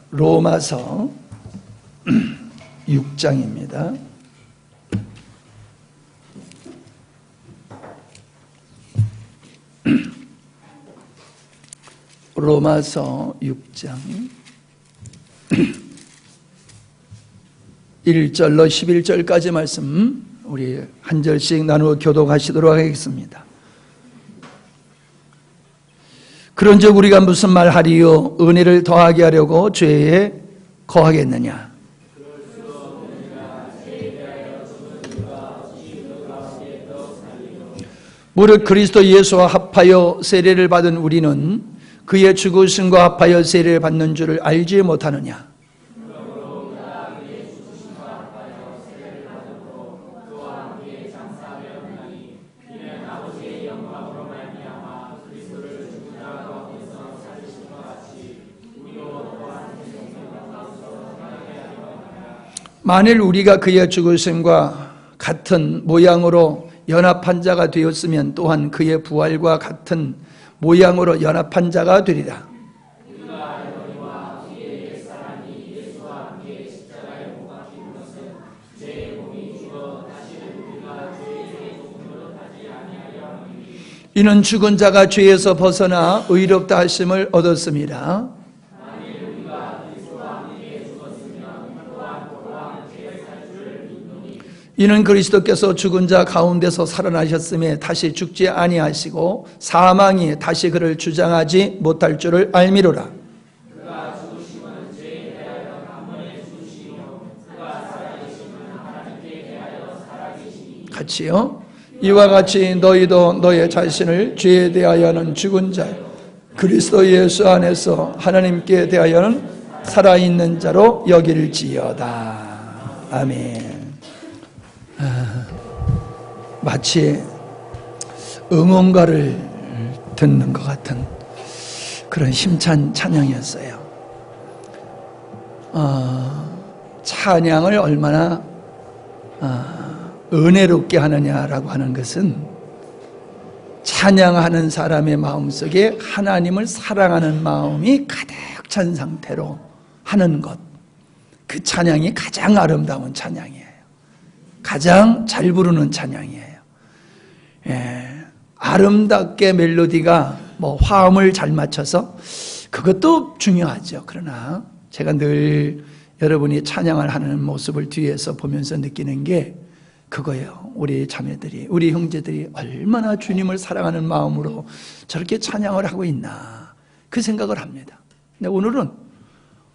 로마서 6장입니다. 로마서 6장 1절로 11절까지 말씀 우리 한 절씩 나누어 교독하시도록 하겠습니다. 그런즉 우리가 무슨 말하리요? 은혜를 더하게 하려고 죄에 거하겠느냐? 무릇 그리스도 예수와 합하여 세례를 받은 우리는 그의 죽으심과 합하여 세례를 받는 줄을 알지 못하느냐? 만일 우리가 그의 죽으심과 같은 모양으로 연합한 자가 되었으면 또한 그의 부활과 같은 모양으로 연합한 자가 되리라. 이는 죽은 자가 죄에서 벗어나 의롭다 하심을 얻었습니다. 이는 그리스도께서 죽은 자 가운데서 살아나셨음에 다시 죽지 아니하시고 사망이 다시 그를 주장하지 못할 줄을 알미로라. 그가 죽으심은 죄에 대하여 단번에 죽으시며 그가 살아계심은 하나님께 대하여 살아계시니. 같이요. 이와 같이 너희도 너의 자신을 죄에 대하여는 죽은 자 그리스도 예수 안에서 하나님께 대하여는 살아있는 자로 여길지어다. 아멘. 마치 응원가를 듣는 것 같은 그런 힘찬 찬양이었어요. 찬양을 얼마나 은혜롭게 하느냐라고 하는 것은 찬양하는 사람의 마음속에 하나님을 사랑하는 마음이 가득 찬 상태로 하는 것, 그 찬양이 가장 아름다운 찬양이에요. 가장 잘 부르는 찬양이에요. 아름답게 멜로디가 화음을 잘 맞춰서 그것도 중요하죠. 그러나 제가 늘 여러분이 찬양을 하는 모습을 뒤에서 보면서 느끼는 게 그거예요. 우리 자매들이, 우리 형제들이 얼마나 주님을 사랑하는 마음으로 저렇게 찬양을 하고 있나 그 생각을 합니다. 근데 오늘은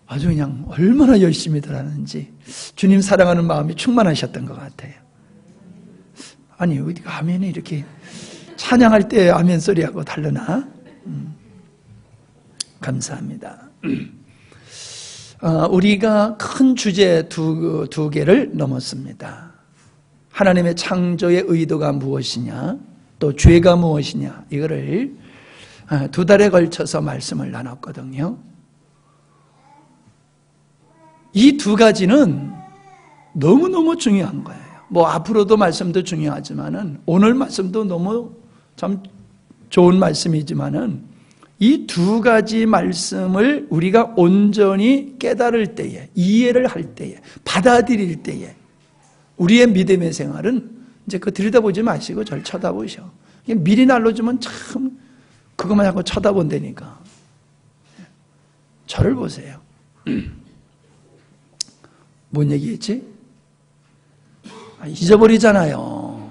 아주 그냥 얼마나 열심히들 하는지 주님 사랑하는 마음이 충만하셨던 것 같아요. 아니 어디가 아멘이 이렇게 찬양할 때 아멘 소리하고 다르나? 감사합니다. 우리가 큰 주제 두 개를 넘었습니다. 하나님의 창조의 의도가 무엇이냐, 또 죄가 무엇이냐, 이거를 2달에 걸쳐서 말씀을 나눴거든요. 이 두 가지는 너무너무 중요한 거예요. 앞으로도 말씀도 중요하지만은 오늘 말씀도 너무 참 좋은 말씀이지만은 이 두 가지 말씀을 우리가 온전히 깨달을 때에, 이해를 할 때에, 받아들일 때에 우리의 믿음의 생활은 이제 그거 들여다보지 마시고 저를 쳐다보셔. 미리 날려주면 참 그것만 자꾸 쳐다본다니까. 저를 보세요. 뭔 얘기했지? 잊어버리잖아요.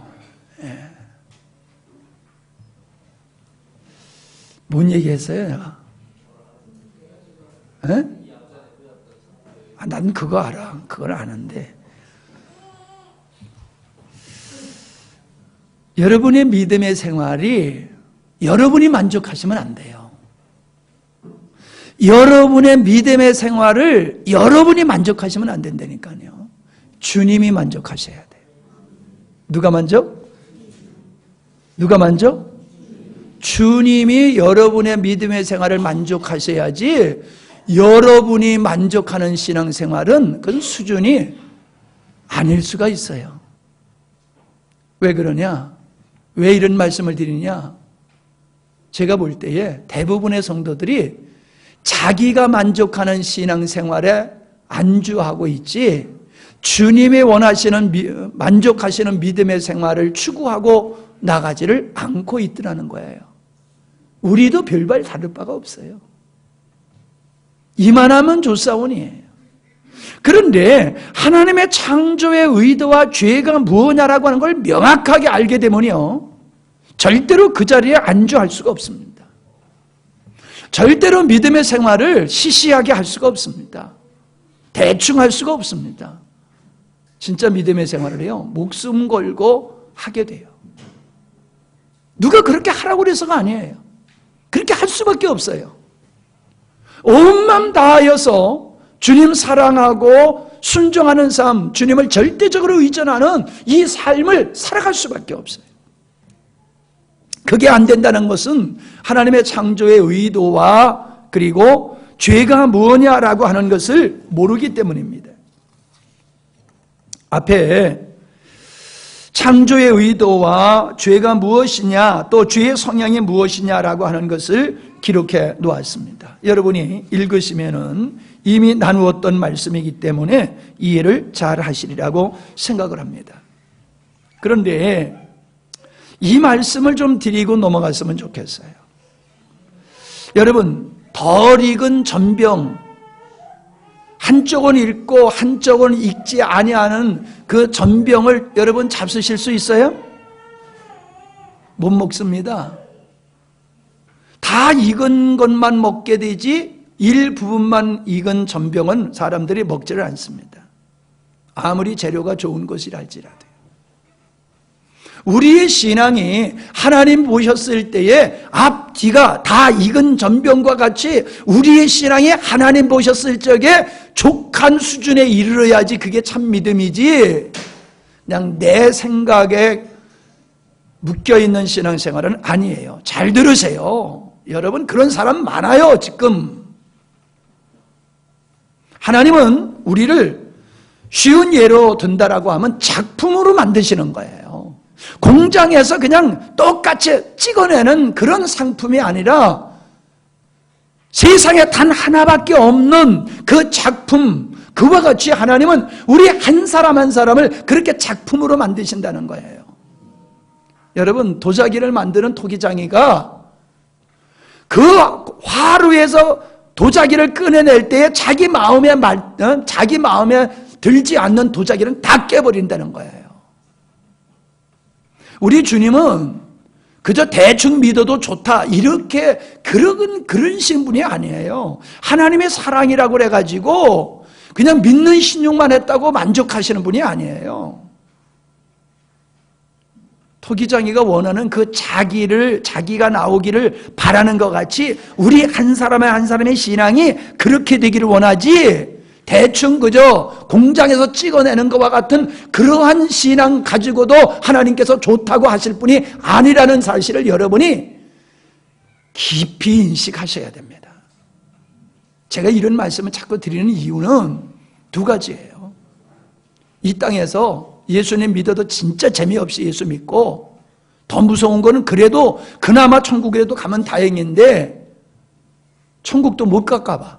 뭔 얘기했어요 내가? 난 그거 알아. 그걸 아는데 여러분의 믿음의 생활이 여러분이 만족하시면 안 돼요. 여러분의 믿음의 생활을 여러분이 만족하시면 안 된다니까요. 주님이 만족하셔야 돼요. 누가 만족? 누가 만족? 주님이 여러분의 믿음의 생활을 만족하셔야지 여러분이 만족하는 신앙생활은 그건 수준이 아닐 수가 있어요. 왜 그러냐? 왜 이런 말씀을 드리냐? 제가 볼 때에 대부분의 성도들이 자기가 만족하는 신앙생활에 안주하고 있지 주님이 원하시는 만족하시는 믿음의 생활을 추구하고 나가지를 않고 있더라는 거예요. 우리도 별반 다를 바가 없어요. 이만하면 좋사오니. 그런데 하나님의 창조의 의도와 죄가 무엇냐라고 하는 걸 명확하게 알게 되면요, 절대로 그 자리에 안주할 수가 없습니다. 절대로 믿음의 생활을 시시하게 할 수가 없습니다. 대충 할 수가 없습니다. 진짜 믿음의 생활을 해요, 목숨 걸고 하게 돼요. 누가 그렇게 하라고 그래서가 아니에요. 그렇게 할 수밖에 없어요. 온 마음 다하여서 주님 사랑하고 순종하는 삶, 주님을 절대적으로 의존하는 이 삶을 살아갈 수밖에 없어요. 그게 안 된다는 것은 하나님의 창조의 의도와 그리고 죄가 뭐냐라고 하는 것을 모르기 때문입니다. 앞에 창조의 의도와 죄가 무엇이냐, 또 죄의 성향이 무엇이냐라고 하는 것을 기록해 놓았습니다. 여러분이 읽으시면은 이미 나누었던 말씀이기 때문에 이해를 잘 하시리라고 생각을 합니다. 그런데 이 말씀을 좀 드리고 넘어갔으면 좋겠어요. 여러분, 덜 익은 전병, 한쪽은 읽고 한쪽은 읽지 아니하는 그 전병을 여러분 잡수실 수 있어요? 못 먹습니다. 다 익은 것만 먹게 되지 일부분만 익은 전병은 사람들이 먹지를 않습니다. 아무리 재료가 좋은 것이라 할지라도요. 우리의 신앙이 하나님 보셨을 때에 앞뒤가 다 익은 전병과 같이 우리의 신앙이 하나님 보셨을 적에 족한 수준에 이르러야지 그게 참 믿음이지, 그냥 내 생각에 묶여있는 신앙생활은 아니에요. 잘 들으세요. 여러분, 그런 사람 많아요 지금. 하나님은 우리를 쉬운 예로 든다라고 하면 작품으로 만드시는 거예요. 공장에서 그냥 똑같이 찍어내는 그런 상품이 아니라 세상에 단 하나밖에 없는 그 작품, 그와 같이 하나님은 우리 한 사람 한 사람을 그렇게 작품으로 만드신다는 거예요. 여러분, 도자기를 만드는 토기장이가 그 화루에서 도자기를 꺼내낼 때에 자기 마음에 들지 않는 도자기는 다 깨버린다는 거예요. 우리 주님은 그저 대충 믿어도 좋다 이렇게 그런 신분이 아니에요. 하나님의 사랑이라고 그래가지고 그냥 믿는 신용만 했다고 만족하시는 분이 아니에요. 토기장이가 원하는 그 자기가 나오기를 바라는 것 같이 우리 한 사람의 신앙이 그렇게 되기를 원하지, 대충 그저 공장에서 찍어내는 것과 같은 그러한 신앙 가지고도 하나님께서 좋다고 하실 분이 아니라는 사실을 여러분이 깊이 인식하셔야 됩니다. 제가 이런 말씀을 자꾸 드리는 이유는 두 가지예요. 이 땅에서 예수님 믿어도 진짜 재미없이 예수 믿고 더 무서운 거는 그래도 그나마 천국에도 가면 다행인데 천국도 못 갈까 봐,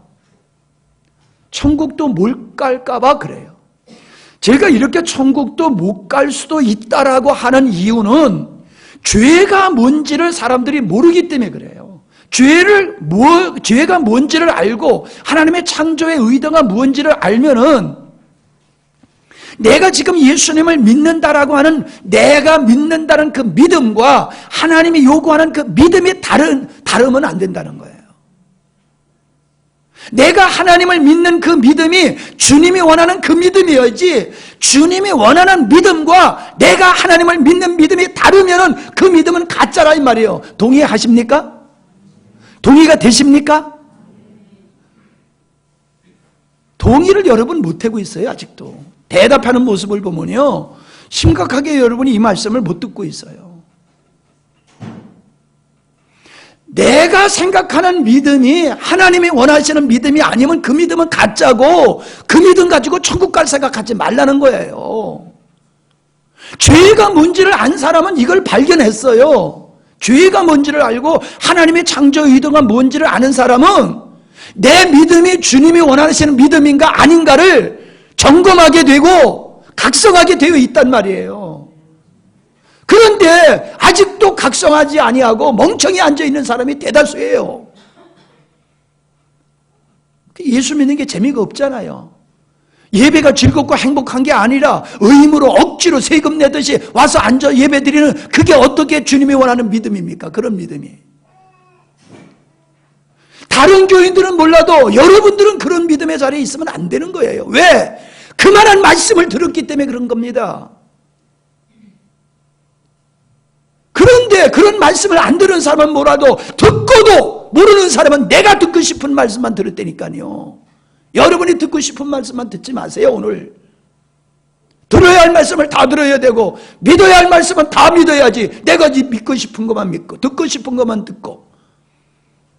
천국도 못 갈까 봐 그래요. 제가 이렇게 천국도 못 갈 수도 있다라고 하는 이유는 죄가 뭔지를 사람들이 모르기 때문에 그래요. 죄가 뭔지를 알고 하나님의 창조의 의도가 뭔지를 알면은 내가 지금 예수님을 믿는다라고 하는, 내가 믿는다는 그 믿음과 하나님이 요구하는 그 믿음이 다르면 안 된다는 거예요. 내가 하나님을 믿는 그 믿음이 주님이 원하는 그 믿음이어야지, 주님이 원하는 믿음과 내가 하나님을 믿는 믿음이 다르면은 그 믿음은 가짜라 이 말이에요. 동의하십니까? 동의가 되십니까? 동의를 여러분 못하고 있어요. 아직도 대답하는 모습을 보면요, 심각하게 여러분이 이 말씀을 못 듣고 있어요. 내가 생각하는 믿음이 하나님이 원하시는 믿음이 아니면 그 믿음은 가짜고, 그 믿음 가지고 천국 갈 생각하지 말라는 거예요. 죄가 뭔지를 안 사람은 이걸 발견했어요. 죄가 뭔지를 알고 하나님의 창조 의도가 뭔지를 아는 사람은 내 믿음이 주님이 원하시는 믿음인가 아닌가를 점검하게 되고 각성하게 되어 있단 말이에요. 그런데 아직도 각성하지 아니하고 멍청이 앉아있는 사람이 대다수예요. 예수 믿는 게 재미가 없잖아요. 예배가 즐겁고 행복한 게 아니라 의무로 억지로 세금 내듯이 와서 앉아 예배 드리는, 그게 어떻게 주님이 원하는 믿음입니까? 그런 믿음이. 다른 교인들은 몰라도 여러분들은 그런 믿음의 자리에 있으면 안 되는 거예요. 왜? 그만한 말씀을 들었기 때문에 그런 겁니다. 그런데 그런 말씀을 안 들은 사람은 몰라도 듣고도 모르는 사람은 내가 듣고 싶은 말씀만 들었다니까요. 여러분이 듣고 싶은 말씀만 듣지 마세요. 오늘 들어야 할 말씀을 다 들어야 되고 믿어야 할 말씀은 다 믿어야지. 내가 믿고 싶은 것만 믿고 듣고 싶은 것만 듣고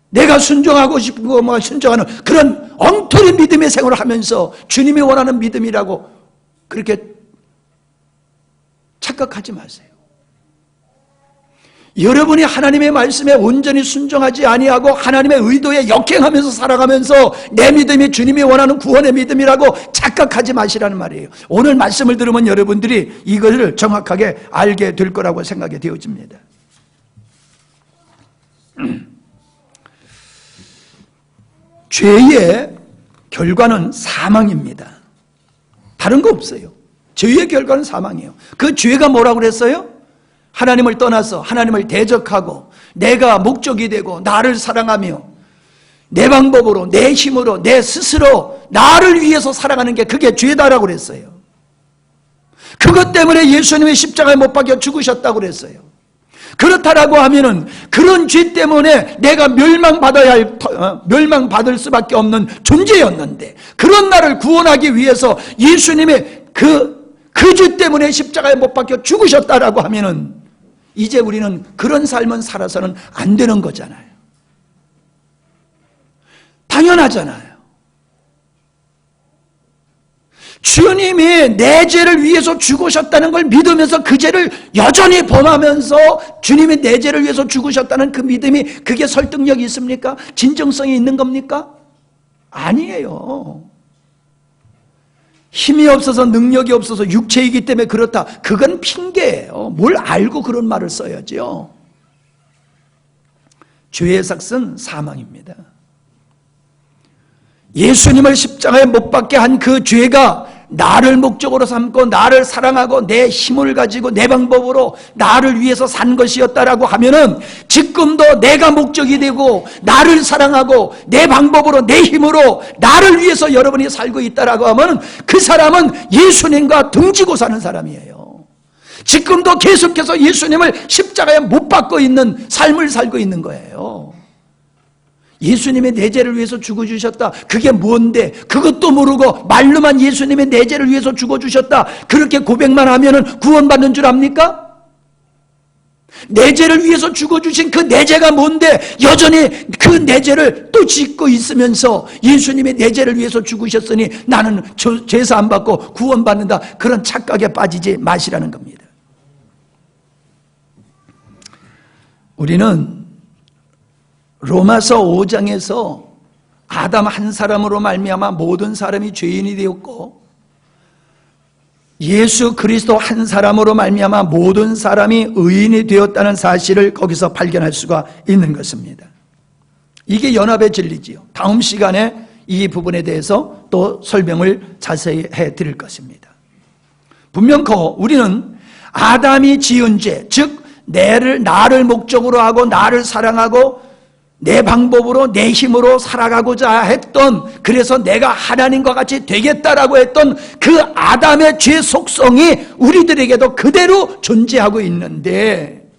내가 순종하고 싶은 것만 순종하는 그런 엉터리 믿음의 생활을 하면서 주님이 원하는 믿음이라고 그렇게 착각하지 마세요. 여러분이 하나님의 말씀에 온전히 순종하지 아니하고 하나님의 의도에 역행하면서 살아가면서 내 믿음이 주님이 원하는 구원의 믿음이라고 착각하지 마시라는 말이에요. 오늘 말씀을 들으면 여러분들이 이것을 정확하게 알게 될 거라고 생각이 되어집니다. 죄의 결과는 사망입니다. 다른 거 없어요. 죄의 결과는 사망이에요. 그 죄가 뭐라고 그랬어요? 하나님을 떠나서 하나님을 대적하고 내가 목적이 되고 나를 사랑하며 내 방법으로 내 힘으로 내 스스로 나를 위해서 살아가는 게 그게 죄다라고 그랬어요. 그것 때문에 예수님이 십자가에 못 박혀 죽으셨다고 그랬어요. 그렇다라고 하면은 그런 죄 때문에 내가 멸망받을 수밖에 없는 존재였는데 그런 나를 구원하기 위해서 예수님의 그 죄 때문에 십자가에 못 박혀 죽으셨다라고 하면은 이제 우리는 그런 삶은 살아서는 안 되는 거잖아요. 당연하잖아요. 주님이 내 죄를 위해서 죽으셨다는 걸 믿으면서 그 죄를 여전히 범하면서 주님이 내 죄를 위해서 죽으셨다는 그 믿음이 그게 설득력이 있습니까? 진정성이 있는 겁니까? 아니에요. 힘이 없어서 능력이 없어서 육체이기 때문에 그렇다. 그건 핑계예요. 뭘 알고 그런 말을 써야죠. 죄의 삭은 사망입니다. 예수님을 십자가에 못 박게 한 그 죄가 나를 목적으로 삼고 나를 사랑하고 내 힘을 가지고 내 방법으로 나를 위해서 산 것이었다라고 하면은 지금도 내가 목적이 되고 나를 사랑하고 내 방법으로 내 힘으로 나를 위해서 여러분이 살고 있다라고 하면 그 사람은 예수님과 등지고 사는 사람이에요. 지금도 계속해서 예수님을 십자가에 못 박고 있는 삶을 살고 있는 거예요. 예수님의 내 죄를 위해서 죽어주셨다. 그게 뭔데? 그것도 모르고 말로만 예수님의 내 죄를 위해서 죽어주셨다. 그렇게 고백만 하면은 구원받는 줄 압니까? 내 죄를 위해서 죽어주신 그 내 죄가 뭔데 여전히 그 내 죄를 또 짓고 있으면서 예수님의 내 죄를 위해서 죽으셨으니 나는 죄사 안 받고 구원받는다. 그런 착각에 빠지지 마시라는 겁니다. 우리는 로마서 5장에서 아담 한 사람으로 말미암아 모든 사람이 죄인이 되었고 예수 그리스도 한 사람으로 말미암아 모든 사람이 의인이 되었다는 사실을 거기서 발견할 수가 있는 것입니다. 이게 연합의 진리지요. 다음 시간에 이 부분에 대해서 또 설명을 자세히 해드릴 것입니다. 분명코 우리는 아담이 지은 죄, 즉 나를 목적으로 하고 나를 사랑하고 내 방법으로 내 힘으로 살아가고자 했던, 그래서 내가 하나님과 같이 되겠다라고 했던 그 아담의 죄 속성이 우리들에게도 그대로 존재하고 있는데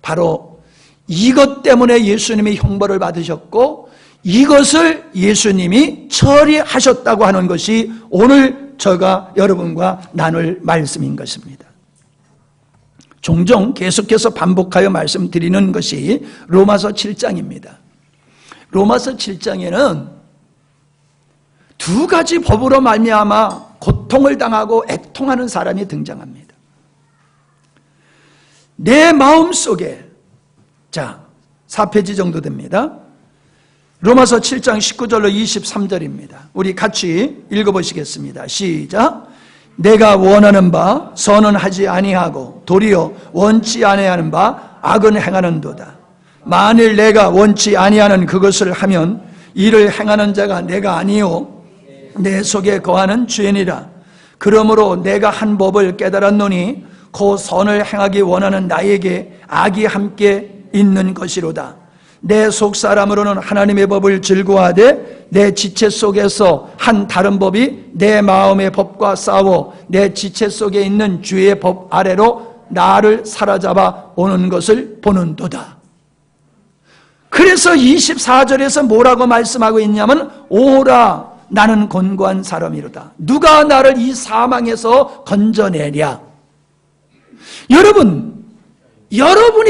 바로 이것 때문에 예수님이 형벌을 받으셨고 이것을 예수님이 처리하셨다고 하는 것이 오늘 제가 여러분과 나눌 말씀인 것입니다. 종종 계속해서 반복하여 말씀드리는 것이 로마서 7장입니다. 로마서 7장에는 두 가지 법으로 말미암아 고통을 당하고 애통하는 사람이 등장합니다. 내 마음속에, 자 4페이지 정도 됩니다. 로마서 7장 19절로 23절입니다. 우리 같이 읽어보시겠습니다. 시작. 내가 원하는 바 선은 하지 아니하고 도리어 원치 아니하는 바 악은 행하는도다. 만일 내가 원치 아니하는 그것을 하면 이를 행하는 자가 내가 아니요 내 속에 거하는 죄니라. 그러므로 내가 한 법을 깨달았노니 그 선을 행하기 원하는 나에게 악이 함께 있는 것이로다. 내 속사람으로는 하나님의 법을 즐거워하되 내 지체 속에서 한 다른 법이 내 마음의 법과 싸워 내 지체 속에 있는 죄의 법 아래로 나를 사로잡아 오는 것을 보는도다. 그래서 24절에서 뭐라고 말씀하고 있냐면 오라 나는 곤고한 사람이로다. 누가 나를 이 사망에서 건져내랴. 여러분이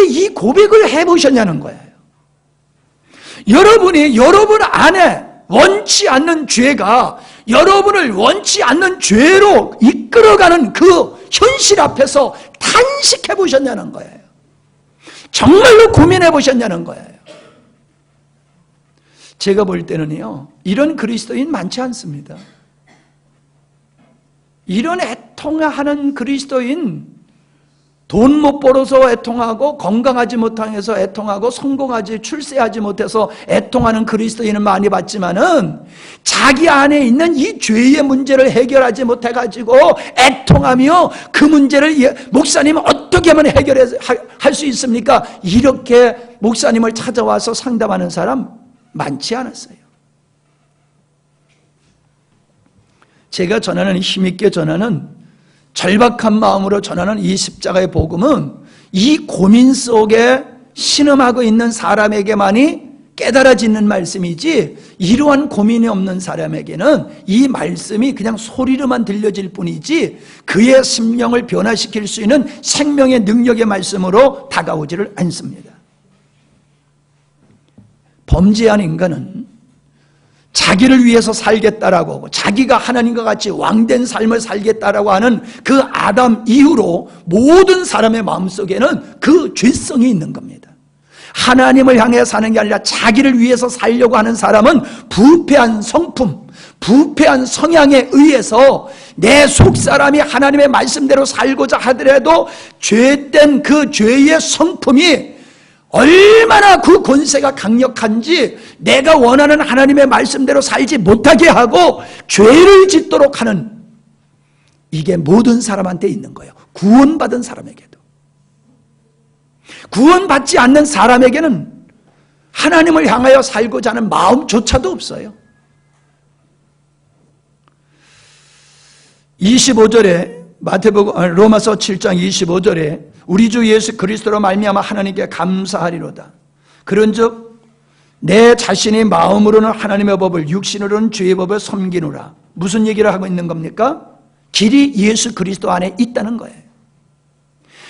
이 고백을 해보셨냐는 거예요. 여러분이 여러분 안에 원치 않는 죄가 여러분을 원치 않는 죄로 이끌어가는 그 현실 앞에서 탄식해 보셨냐는 거예요. 정말로 고민해 보셨냐는 거예요. 제가 볼 때는요, 이런 그리스도인 많지 않습니다. 이런 애통하는 그리스도인, 돈 못 벌어서 애통하고 건강하지 못해서 애통하고 성공하지 출세하지 못해서 애통하는 그리스도인은 많이 봤지만은 자기 안에 있는 이 죄의 문제를 해결하지 못해가지고 애통하며 그 문제를 목사님 어떻게 하면 해결할 수 있습니까? 이렇게 목사님을 찾아와서 상담하는 사람 많지 않았어요. 제가 전하는 힘있게 전하는 절박한 마음으로 전하는 이 십자가의 복음은 이 고민 속에 신음하고 있는 사람에게만이 깨달아지는 말씀이지 이러한 고민이 없는 사람에게는 이 말씀이 그냥 소리로만 들려질 뿐이지 그의 심령을 변화시킬 수 있는 생명의 능력의 말씀으로 다가오지를 않습니다. 범죄한 인간은 자기를 위해서 살겠다라고 하고 자기가 하나님과 같이 왕된 삶을 살겠다라고 하는 그 아담 이후로 모든 사람의 마음속에는 그 죄성이 있는 겁니다. 하나님을 향해 사는 게 아니라 자기를 위해서 살려고 하는 사람은 부패한 성품, 부패한 성향에 의해서 내 속사람이 하나님의 말씀대로 살고자 하더라도 죄된 그 죄의 성품이 얼마나 그 권세가 강력한지 내가 원하는 하나님의 말씀대로 살지 못하게 하고 죄를 짓도록 하는, 이게 모든 사람한테 있는 거예요. 구원받은 사람에게도. 구원받지 않는 사람에게는 하나님을 향하여 살고자 하는 마음조차도 없어요. 25절에 로마서 7장 25절에 우리 주 예수 그리스도로 말미암아 하나님께 감사하리로다. 그런즉 내 자신이 마음으로는 하나님의 법을 육신으로는 죄의 법을 섬기노라. 무슨 얘기를 하고 있는 겁니까? 길이 예수 그리스도 안에 있다는 거예요.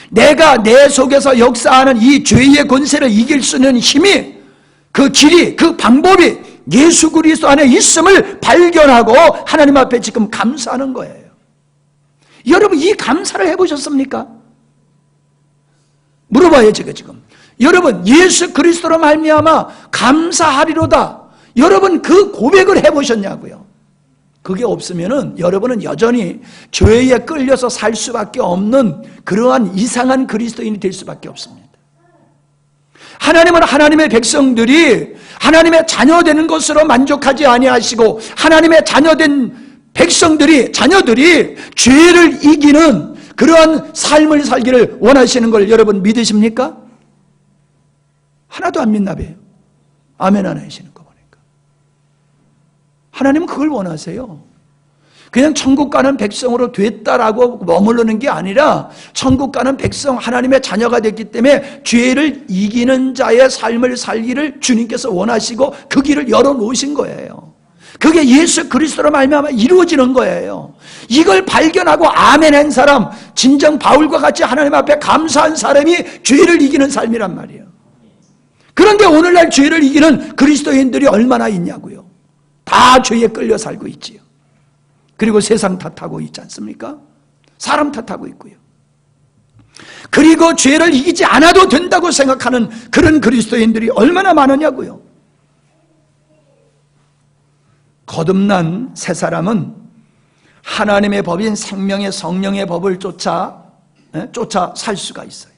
내가 내 속에서 역사하는 이 죄의 권세를 이길 수 있는 힘이, 그 길이, 그 방법이 예수 그리스도 안에 있음을 발견하고 하나님 앞에 지금 감사하는 거예요. 여러분, 이 감사를 해보셨습니까? 물어봐요, 제가 지금. 여러분, 예수 그리스도로 말미암아 감사하리로다. 여러분, 그 고백을 해보셨냐고요? 그게 없으면은 여러분은 여전히 죄에 끌려서 살 수밖에 없는 그러한 이상한 그리스도인이 될 수밖에 없습니다. 하나님은 하나님의 백성들이 하나님의 자녀되는 것으로 만족하지 아니하시고 하나님의 자녀된 자녀들이 죄를 이기는 그러한 삶을 살기를 원하시는 걸 여러분 믿으십니까? 하나도 안 믿나 봐요. 아멘 안 하시는 거 보니까. 하나님은 그걸 원하세요. 그냥 천국 가는 백성으로 됐다라고 머무르는 게 아니라 천국 가는 백성, 하나님의 자녀가 됐기 때문에 죄를 이기는 자의 삶을 살기를 주님께서 원하시고 그 길을 열어놓으신 거예요. 그게 예수 그리스도로 말미암아 이루어지는 거예요. 이걸 발견하고 아멘한 사람, 진정 바울과 같이 하나님 앞에 감사한 사람이 죄를 이기는 삶이란 말이에요. 그런데 오늘날 죄를 이기는 그리스도인들이 얼마나 있냐고요. 다 죄에 끌려 살고 있지요. 그리고 세상 탓하고 있지 않습니까? 사람 탓하고 있고요. 그리고 죄를 이기지 않아도 된다고 생각하는 그런 그리스도인들이 얼마나 많으냐고요. 거듭난 새 사람은 하나님의 법인 생명의 성령의 법을 쫓아 살 수가 있어요.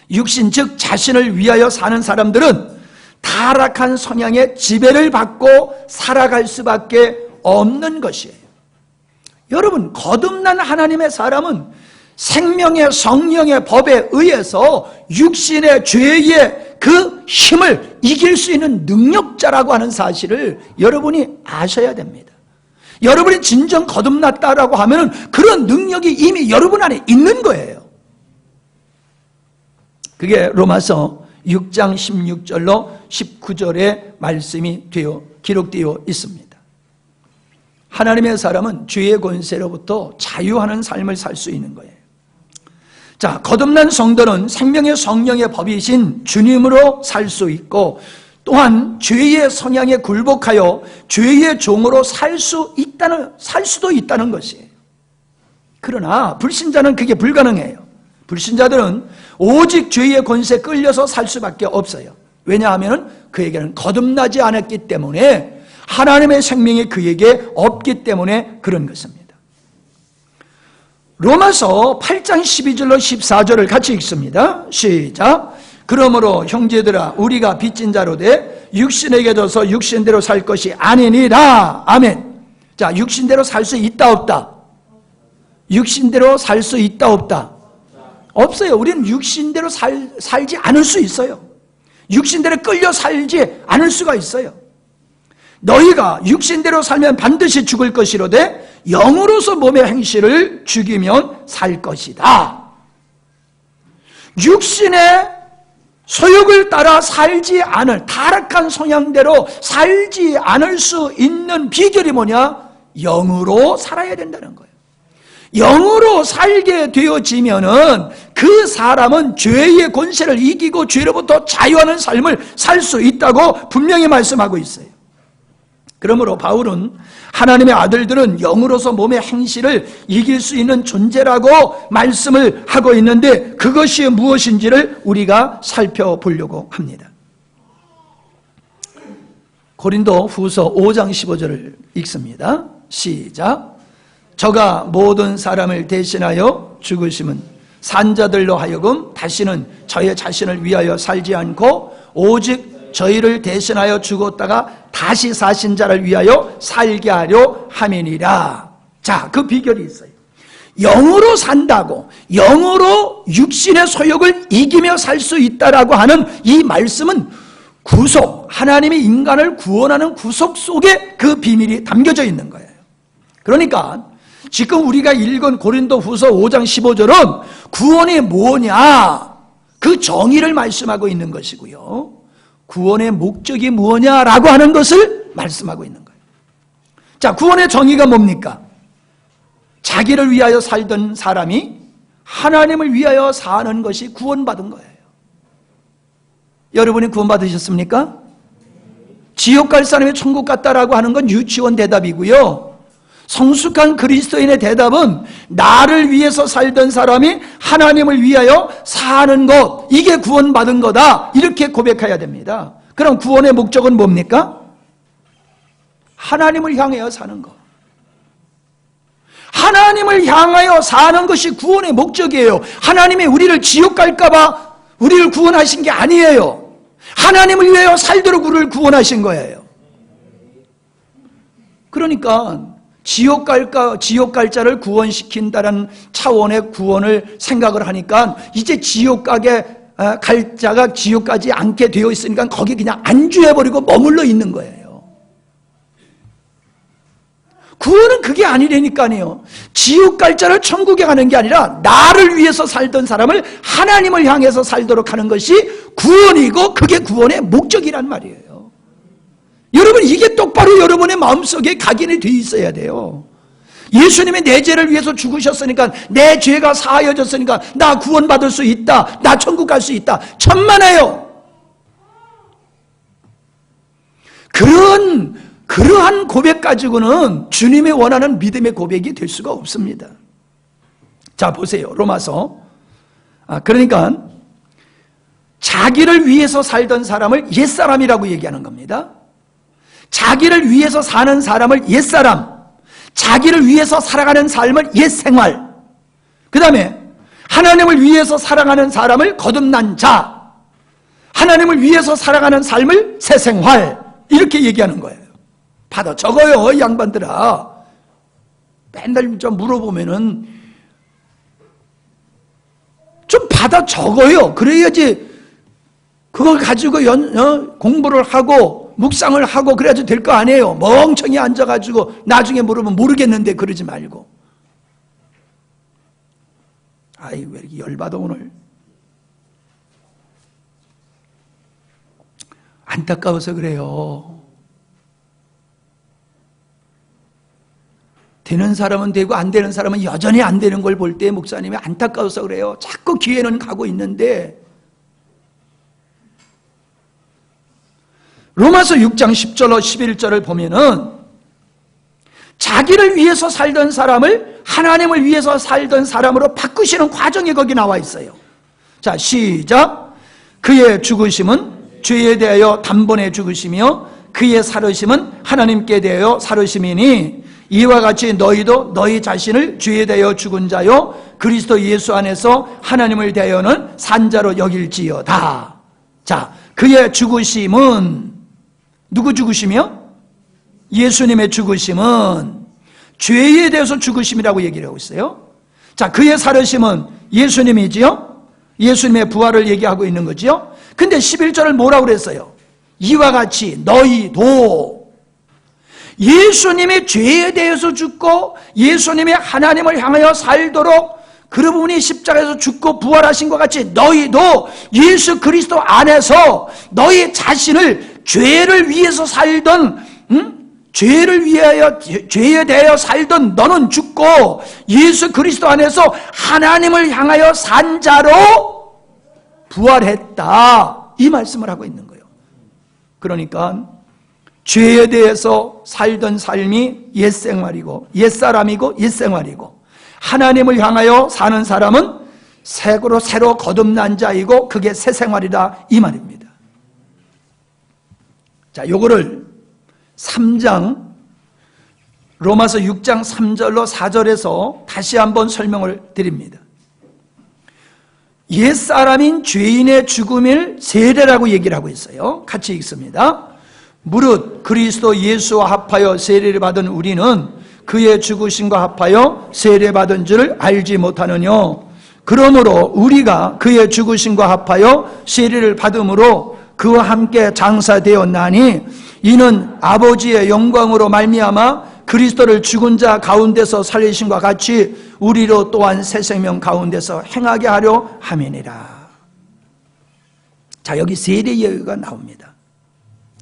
육신 즉 자신을 위하여 사는 사람들은 타락한 성향의 지배를 받고 살아갈 수밖에 없는 것이에요. 여러분, 거듭난 하나님의 사람은 생명의 성령의 법에 의해서 육신의 죄의 그 힘을 이길 수 있는 능력자라고 하는 사실을 여러분이 아셔야 됩니다. 여러분이 진정 거듭났다라고 하면 그런 능력이 이미 여러분 안에 있는 거예요. 그게 로마서 6장 16절로 19절의 말씀이 기록되어 있습니다. 하나님의 사람은 죄의 권세로부터 자유하는 삶을 살 수 있는 거예요. 자, 거듭난 성도는 생명의 성령의 법이신 주님으로 살 수 있고, 또한 죄의 성향에 굴복하여 죄의 종으로 살 수도 있다는 것이에요. 그러나 불신자는 그게 불가능해요. 불신자들은 오직 죄의 권세에 끌려서 살 수밖에 없어요. 왜냐하면 그에게는 거듭나지 않았기 때문에, 하나님의 생명이 그에게 없기 때문에 그런 것입니다. 로마서 8장 12절로 14절을 같이 읽습니다. 시작. 그러므로 형제들아, 우리가 빚진 자로 돼 육신에게 져서 육신대로 살 것이 아니니라. 아멘. 자, 육신대로 살 수 있다 없다? 육신대로 살 수 있다 없다? 없어요. 우리는 육신대로 살지 않을 수 있어요. 육신대로 끌려 살지 않을 수가 있어요. 너희가 육신대로 살면 반드시 죽을 것이로되 영으로서 몸의 행실을 죽이면 살 것이다. 육신의 소욕을 따라 살지 않을, 타락한 성향대로 살지 않을 수 있는 비결이 뭐냐? 영으로 살아야 된다는 거예요. 영으로 살게 되어지면은 그 사람은 죄의 권세를 이기고 죄로부터 자유하는 삶을 살 수 있다고 분명히 말씀하고 있어요. 그러므로 바울은 하나님의 아들들은 영으로서 몸의 행실을 이길 수 있는 존재라고 말씀을 하고 있는데, 그것이 무엇인지를 우리가 살펴보려고 합니다. 고린도 후서 5장 15절을 읽습니다. 시작. 저가 모든 사람을 대신하여 죽으심은 산자들로 하여금 다시는 저의 자신을 위하여 살지 않고 오직 저희를 대신하여 죽었다가 다시 사신 자를 위하여 살게 하려 함이니라. 자, 그 비결이 있어요. 영으로 산다고, 영으로 육신의 소욕을 이기며 살 수 있다라고 하는 이 말씀은 구속, 하나님이 인간을 구원하는 구속 속에 그 비밀이 담겨져 있는 거예요. 그러니까 지금 우리가 읽은 고린도 후서 5장 15절은 구원이 뭐냐, 그 정의를 말씀하고 있는 것이고요, 구원의 목적이 뭐냐라고 하는 것을 말씀하고 있는 거예요. 자, 구원의 정의가 뭡니까? 자기를 위하여 살던 사람이 하나님을 위하여 사는 것이 구원받은 거예요. 여러분이 구원받으셨습니까? 지옥 갈 사람이 천국 갔다라고 하는 건 유치원 대답이고요, 성숙한 그리스도인의 대답은 나를 위해서 살던 사람이 하나님을 위하여 사는 것, 이게 구원받은 거다, 이렇게 고백해야 됩니다. 그럼 구원의 목적은 뭡니까? 하나님을 향하여 사는 것. 하나님을 향하여 사는 것이 구원의 목적이에요. 하나님이 우리를 지옥 갈까 봐 우리를 구원하신 게 아니에요. 하나님을 위하여 살도록 우리를 구원하신 거예요. 그러니까 지옥 갈 자를 구원시킨다는 차원의 구원을 생각을 하니까 이제 지옥 갈 자가 지옥 가지 않게 되어 있으니까 거기 그냥 안주해버리고 머물러 있는 거예요. 구원은 그게 아니라니까요. 지옥 갈 자를 천국에 가는 게 아니라 나를 위해서 살던 사람을 하나님을 향해서 살도록 하는 것이 구원이고, 그게 구원의 목적이란 말이에요. 여러분, 이게 똑바로 여러분의 마음속에 각인이 돼 있어야 돼요. 예수님이 내 죄를 위해서 죽으셨으니까, 내 죄가 사하여졌으니까 나 구원받을 수 있다, 나 천국 갈 수 있다, 천만에요. 그러한 고백 가지고는 주님이 원하는 믿음의 고백이 될 수가 없습니다. 자, 보세요. 로마서. 그러니까 자기를 위해서 살던 사람을 옛사람이라고 얘기하는 겁니다. 자기를 위해서 사는 사람을 옛사람, 자기를 위해서 살아가는 삶을 옛생활, 그 다음에 하나님을 위해서 살아가는 사람을 거듭난 자, 하나님을 위해서 살아가는 삶을 새생활, 이렇게 얘기하는 거예요. 받아 적어요, 이 양반들아. 맨날 좀 물어보면은 좀 받아 적어요. 그래야지 그걸 가지고 공부를 하고 묵상을 하고 그래야지 될 거 아니에요. 멍청이 앉아가지고 나중에 물으면 모르겠는데 그러지 말고. 아이, 왜 이렇게 열받아 오늘. 안타까워서 그래요. 되는 사람은 되고 안 되는 사람은 여전히 안 되는 걸 볼 때 목사님이 안타까워서 그래요. 자꾸 기회는 가고 있는데. 로마서 6장 10절로 11절을 보면은 자기를 위해서 살던 사람을 하나님을 위해서 살던 사람으로 바꾸시는 과정이 거기 나와 있어요. 자, 시작. 그의 죽으심은 죄에 대하여 단번에 죽으시며 그의 살으심은 하나님께 대하여 살으심이니 이와 같이 너희도 너희 자신을 죄에 대하여 죽은 자요 그리스도 예수 안에서 하나님을 대하여는 산 자로 여길지어다. 자, 그의 죽으심은 누구 죽으시며? 예수님의 죽으심은 죄에 대해서 죽으심이라고 얘기를 하고 있어요. 자, 그의 살으심은 예수님이지요? 예수님의 부활을 얘기하고 있는 거지요? 근데 11절을 뭐라고 그랬어요? 이와 같이 너희도 예수님의 죄에 대해서 죽고 예수님의 하나님을 향하여 살도록 그분이 십자가에서 죽고 부활하신 것 같이 너희도 예수 그리스도 안에서 너희 자신을 죄를 위해서 살던 죄에 대하여 살던 너는 죽고 예수 그리스도 안에서 하나님을 향하여 산 자로 부활했다, 이 말씀을 하고 있는 거예요. 그러니까 죄에 대해서 살던 삶이 옛생활이고 옛사람이고 옛생활이고 하나님을 향하여 사는 사람은 새로 거듭난 자이고 그게 새생활이다, 이 말입니다. 자, 요거를 3장 로마서 6장 3절로 4절에서 다시 한번 설명을 드립니다. 옛사람인 죄인의 죽음을 세례라고 얘기를 하고 있어요. 같이 읽습니다. 무릇 그리스도 예수와 합하여 세례를 받은 우리는 그의 죽으심과 합하여 세례받은 줄을 알지 못하느냐. 그러므로 우리가 그의 죽으심과 합하여 세례를 받음으로 그와 함께 장사되었나니 이는 아버지의 영광으로 말미암아 그리스도를 죽은 자 가운데서 살리심과 같이 우리로 또한 새 생명 가운데서 행하게 하려 함이니라. 자, 여기 세례 얘기가 나옵니다.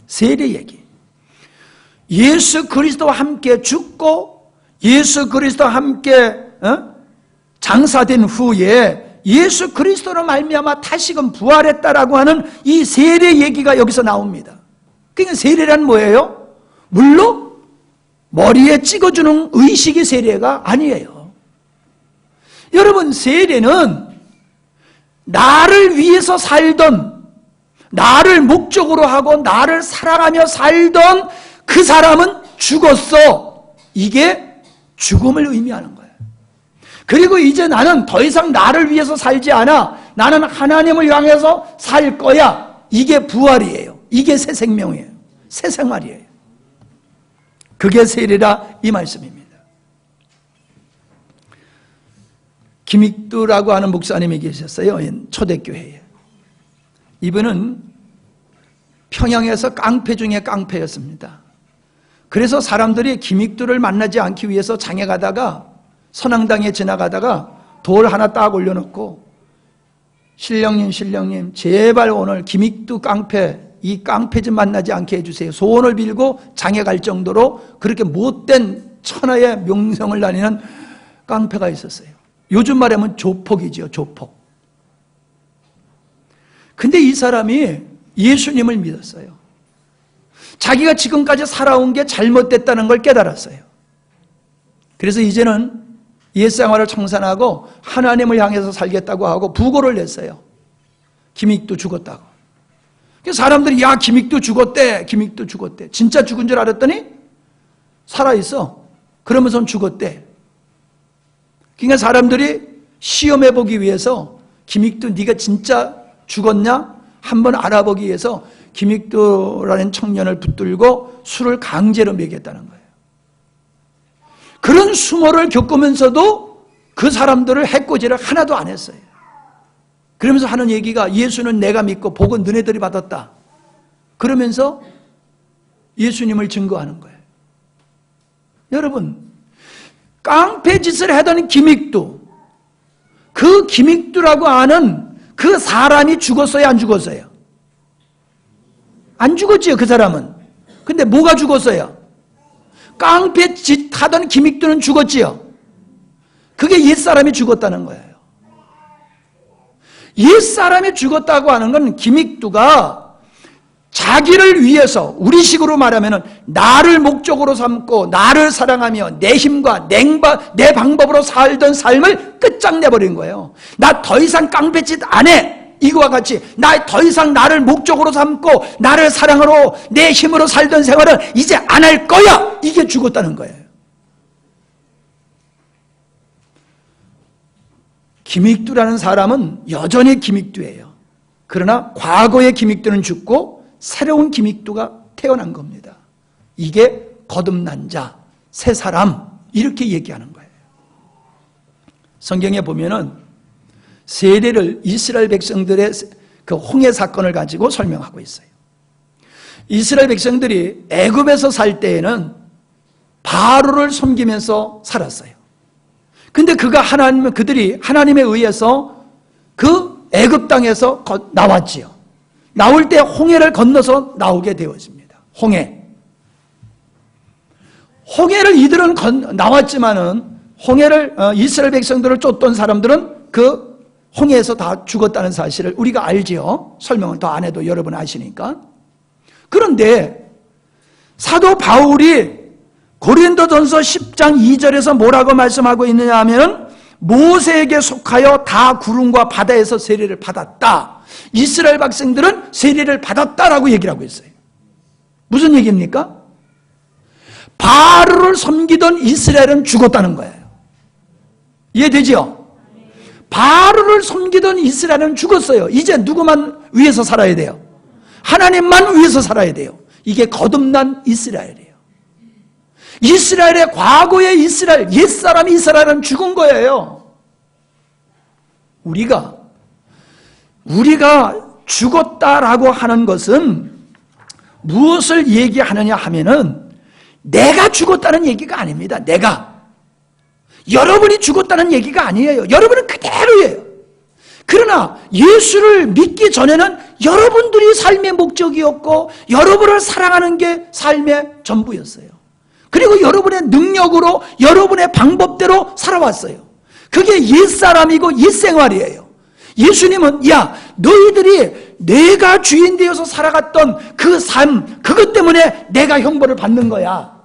세례 얘기. 예수 그리스도와 함께 죽고 예수 그리스도와 함께 장사된 후에 예수 그리스도로 말미암아 다시금 부활했다라고 하는 이 세례 얘기가 여기서 나옵니다. 그러니까 세례란 뭐예요? 물로 머리에 찍어주는 의식이 세례가 아니에요. 여러분, 세례는 나를 위해서 살던, 나를 목적으로 하고 나를 살아가며 살던 그 사람은 죽었어. 이게 죽음을 의미하는 거예요. 그리고 이제 나는 더 이상 나를 위해서 살지 않아. 나는 하나님을 향해서 살 거야. 이게 부활이에요. 이게 새 생명이에요. 새 생활이에요. 그게 세례라, 이 말씀입니다. 김익두라고 하는 목사님이 계셨어요. 초대교회에. 이분은 평양에서 깡패 중에 깡패였습니다. 그래서 사람들이 김익두를 만나지 않기 위해서 장에 가다가 선앙당에 지나가다가 돌 하나 딱 올려놓고 신령님 제발 오늘 김익두 깡패, 이 깡패 좀 만나지 않게 해주세요. 소원을 빌고 장에 갈 정도로 그렇게 못된 천하의 명성을 다니는 깡패가 있었어요. 요즘 말하면 조폭이죠, 조폭. 근데 이 사람이 예수님을 믿었어요. 자기가 지금까지 살아온 게 잘못됐다는 걸 깨달았어요. 그래서 이제는 옛생활을 청산하고 하나님을 향해서 살겠다고 하고 부고를 냈어요. 김익두 죽었다고. 사람들이 야 김익두 죽었대, 김익두 죽었대. 진짜 죽은 줄 알았더니 살아있어. 그러면서 죽었대. 그러니까 사람들이 시험해보기 위해서 김익두 네가 진짜 죽었냐? 한번 알아보기 위해서 김익두라는 청년을 붙들고 술을 강제로 먹였다는 거예요. 그런 수모를 겪으면서도 그 사람들을 해코지를 하나도 안 했어요. 그러면서 하는 얘기가 예수는 내가 믿고 복은 너네들이 받았다. 그러면서 예수님을 증거하는 거예요. 여러분, 깡패짓을 하던 김익두, 그 김익두라고 하는 그 사람이 죽었어요, 안 죽었어요? 안 죽었지요, 그 사람은. 근데 뭐가 죽었어요? 깡패짓 하던 김익두는 죽었지요. 그게 옛사람이 죽었다는 거예요. 옛사람이 죽었다고 하는 건 김익두가 자기를 위해서, 우리식으로 말하면 나를 목적으로 삼고 나를 사랑하며 내 힘과 내 방법으로 살던 삶을 끝장내버린 거예요. 나 더 이상 깡패짓 안 해. 이거와 같이 나 더 이상 나를 목적으로 삼고 나를 사랑으로 내 힘으로 살던 생활을 이제 안 할 거야. 이게 죽었다는 거예요. 김익두라는 사람은 여전히 김익두예요. 그러나 과거의 김익두는 죽고 새로운 김익두가 태어난 겁니다. 이게 거듭난 자, 새 사람, 이렇게 얘기하는 거예요. 성경에 보면은 세례를 이스라엘 백성들의 그 홍해 사건을 가지고 설명하고 있어요. 이스라엘 백성들이 애굽에서 살 때에는 바로를 섬기면서 살았어요. 근데 그들이 하나님에 의해서 그 애굽 땅에서 나왔지요. 나올 때 홍해를 건너서 나오게 되었습니다. 홍해를 이들은 나왔지만은 이스라엘 백성들을 쫓던 사람들은 그 홍해에서 다 죽었다는 사실을 우리가 알지요. 설명을 더 안 해도 여러분 아시니까. 그런데 사도 바울이 고린도전서 10장 2절에서 뭐라고 말씀하고 있느냐 하면 모세에게 속하여 다 구름과 바다에서 세례를 받았다. 이스라엘 백성들은 세례를 받았다라고 얘기를 하고 있어요. 무슨 얘기입니까? 바알을 섬기던 이스라엘은 죽었다는 거예요. 이해되죠? 바알을 섬기던 이스라엘은 죽었어요. 이제 누구만 위해서 살아야 돼요? 하나님만 위해서 살아야 돼요. 이게 거듭난 이스라엘이에요. 이스라엘의 과거의 이스라엘, 옛사람 이스라엘은 죽은 거예요. 우리가 죽었다라고 하는 것은 무엇을 얘기하느냐 하면은 내가 죽었다는 얘기가 아닙니다. 여러분이 죽었다는 얘기가 아니에요. 여러분은 그대로예요. 그러나 예수를 믿기 전에는 여러분들이 삶의 목적이었고 여러분을 사랑하는 게 삶의 전부였어요. 그리고 여러분의 능력으로 여러분의 방법대로 살아왔어요. 그게 옛사람이고 옛생활이에요. 예수님은 야 너희들이 내가 주인 되어서 살아갔던 그 삶 그것 때문에 내가 형벌을 받는 거야.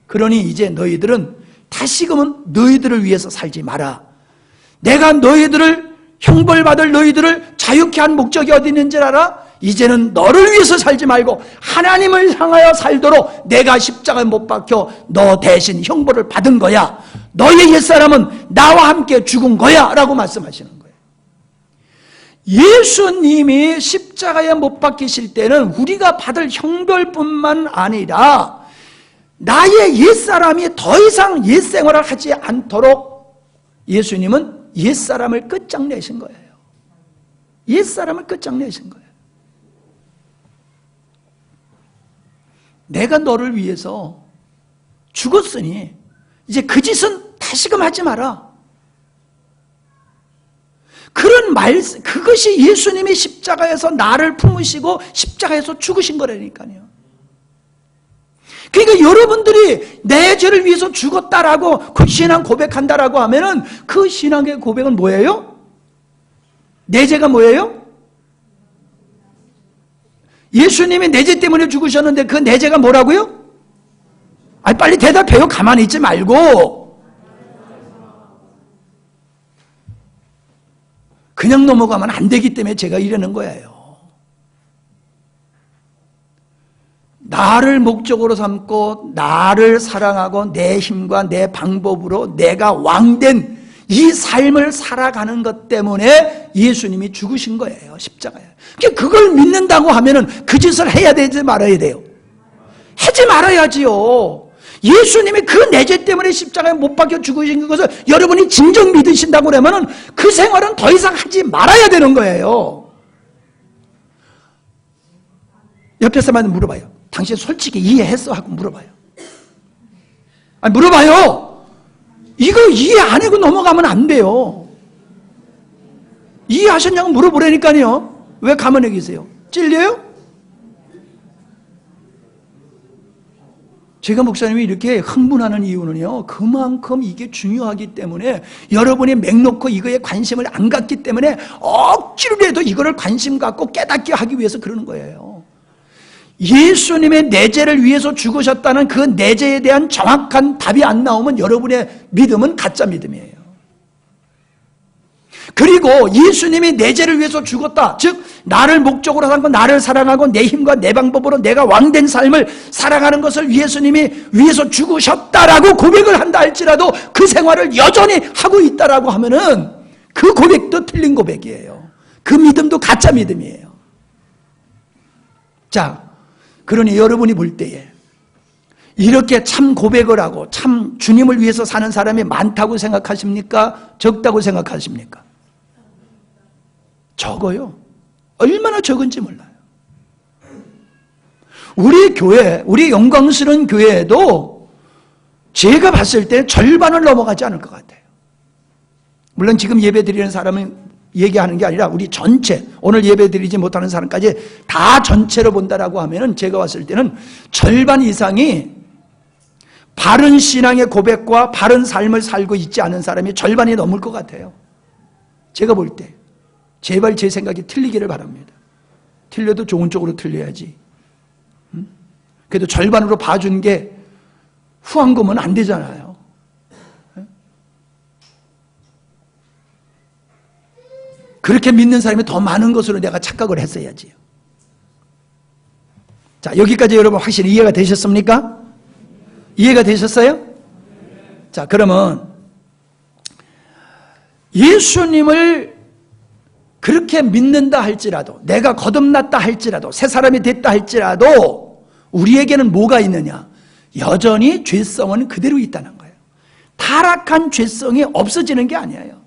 그러니 이제 너희들은 다시금은 너희들을 위해서 살지 마라. 내가 너희들을 형벌받을 너희들을 자유케 한 목적이 어디 있는지 알아? 이제는 너를 위해서 살지 말고 하나님을 향하여 살도록 내가 십자가에 못 박혀 너 대신 형벌을 받은 거야. 너의 옛사람은 나와 함께 죽은 거야 라고 말씀하시는 거예요. 예수님이 십자가에 못 박히실 때는 우리가 받을 형벌뿐만 아니라 나의 옛사람이 더 이상 옛생활을 하지 않도록 예수님은 옛사람을 끝장내신 거예요. 옛사람을 끝장내신 거예요. 내가 너를 위해서 죽었으니 이제 그 짓은 다시금 하지 마라. 그것이 예수님이 십자가에서 나를 품으시고 십자가에서 죽으신 거라니까요. 그러니까 여러분들이 내 죄를 위해서 죽었다라고 그 신앙 고백한다라고 하면은 그 신앙의 고백은 뭐예요? 내 죄가 뭐예요? 예수님이 내 죄 때문에 죽으셨는데 그 내 죄가 뭐라고요? 아니 빨리 대답해요. 가만히 있지 말고. 그냥 넘어가면 안 되기 때문에 제가 이러는 거예요. 나를 목적으로 삼고 나를 사랑하고 내 힘과 내 방법으로 내가 왕된 이 삶을 살아가는 것 때문에 예수님이 죽으신 거예요. 십자가에. 그걸 믿는다고 하면은 그 짓을 해야 되지 말아야 돼요? 하지 말아야지요. 예수님이 그 내 죄 때문에 십자가에 못 박혀 죽으신 것을 여러분이 진정 믿으신다고 그러면은 그 생활은 더 이상 하지 말아야 되는 거예요. 옆에 사람한테 물어봐요. 당신 솔직히 이해했어? 하고 물어봐요. 아니, 물어봐요. 이거 이해 안 하고 넘어가면 안 돼요. 이해하셨냐고 물어보라니까요. 왜 가만히 계세요? 찔려요? 제가 목사님이 이렇게 흥분하는 이유는요, 그만큼 이게 중요하기 때문에 여러분이 맹놓고 이거에 관심을 안 갖기 때문에 억지로라도 이거를 관심 갖고 깨닫게 하기 위해서 그러는 거예요. 예수님의 내 죄를 위해서 죽으셨다는 그 내 죄에 대한 정확한 답이 안 나오면 여러분의 믿음은 가짜 믿음이에요. 그리고 예수님이 내 죄를 위해서 죽었다, 즉 나를 목적으로 삼고 나를 사랑하고 내 힘과 내 방법으로 내가 왕된 삶을 살아가는 것을 예수님이 위해서 죽으셨다라고 고백을 한다 할지라도 그 생활을 여전히 하고 있다라고 하면은 그 고백도 틀린 고백이에요. 그 믿음도 가짜 믿음이에요. 자, 그러니 여러분이 볼 때에 이렇게 참 고백을 하고 참 주님을 위해서 사는 사람이 많다고 생각하십니까? 적다고 생각하십니까? 적어요. 얼마나 적은지 몰라요. 우리 교회, 우리 영광스러운 교회에도 제가 봤을 때 절반을 넘어가지 않을 것 같아요. 물론 지금 예배 드리는 사람은 얘기하는 게 아니라 우리 전체, 오늘 예배 드리지 못하는 사람까지 다 전체로 본다라고 하면은 제가 봤을 때는 절반 이상이 바른 신앙의 고백과 바른 삶을 살고 있지 않은 사람이 절반이 넘을 것 같아요. 제가 볼 때. 제발 제 생각이 틀리기를 바랍니다. 틀려도 좋은 쪽으로 틀려야지. 그래도 절반으로 봐준 게 후한금은 안 되잖아요. 그렇게 믿는 사람이 더 많은 것으로 내가 착각을 했어야지요. 자, 여기까지 여러분 확실히 이해가 되셨습니까? 이해가 되셨어요? 자, 그러면 예수님을 그렇게 믿는다 할지라도, 내가 거듭났다 할지라도, 새 사람이 됐다 할지라도 우리에게는 뭐가 있느냐? 여전히 죄성은 그대로 있다는 거예요. 타락한 죄성이 없어지는 게 아니에요.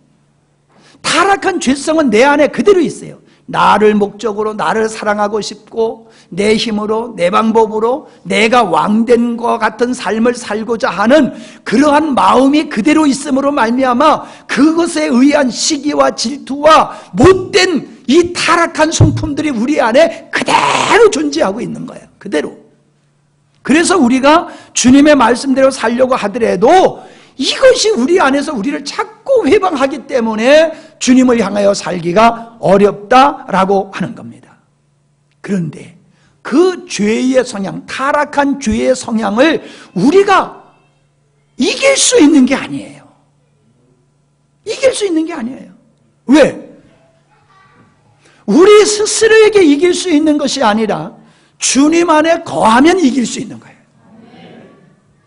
타락한 죄성은 내 안에 그대로 있어요. 나를 목적으로 나를 사랑하고 싶고 내 힘으로 내 방법으로 내가 왕된 것 같은 삶을 살고자 하는 그러한 마음이 그대로 있음으로 말미암아 그것에 의한 시기와 질투와 못된 이 타락한 성품들이 우리 안에 그대로 존재하고 있는 거예요. 그대로. 그래서 우리가 주님의 말씀대로 살려고 하더라도 이것이 우리 안에서 우리를 자꾸 회방하기 때문에 주님을 향하여 살기가 어렵다라고 하는 겁니다. 그런데 그 죄의 성향, 타락한 죄의 성향을 우리가 이길 수 있는 게 아니에요. 이길 수 있는 게 아니에요. 왜? 우리 스스로에게 이길 수 있는 것이 아니라 주님 안에 거하면 이길 수 있는 거예요.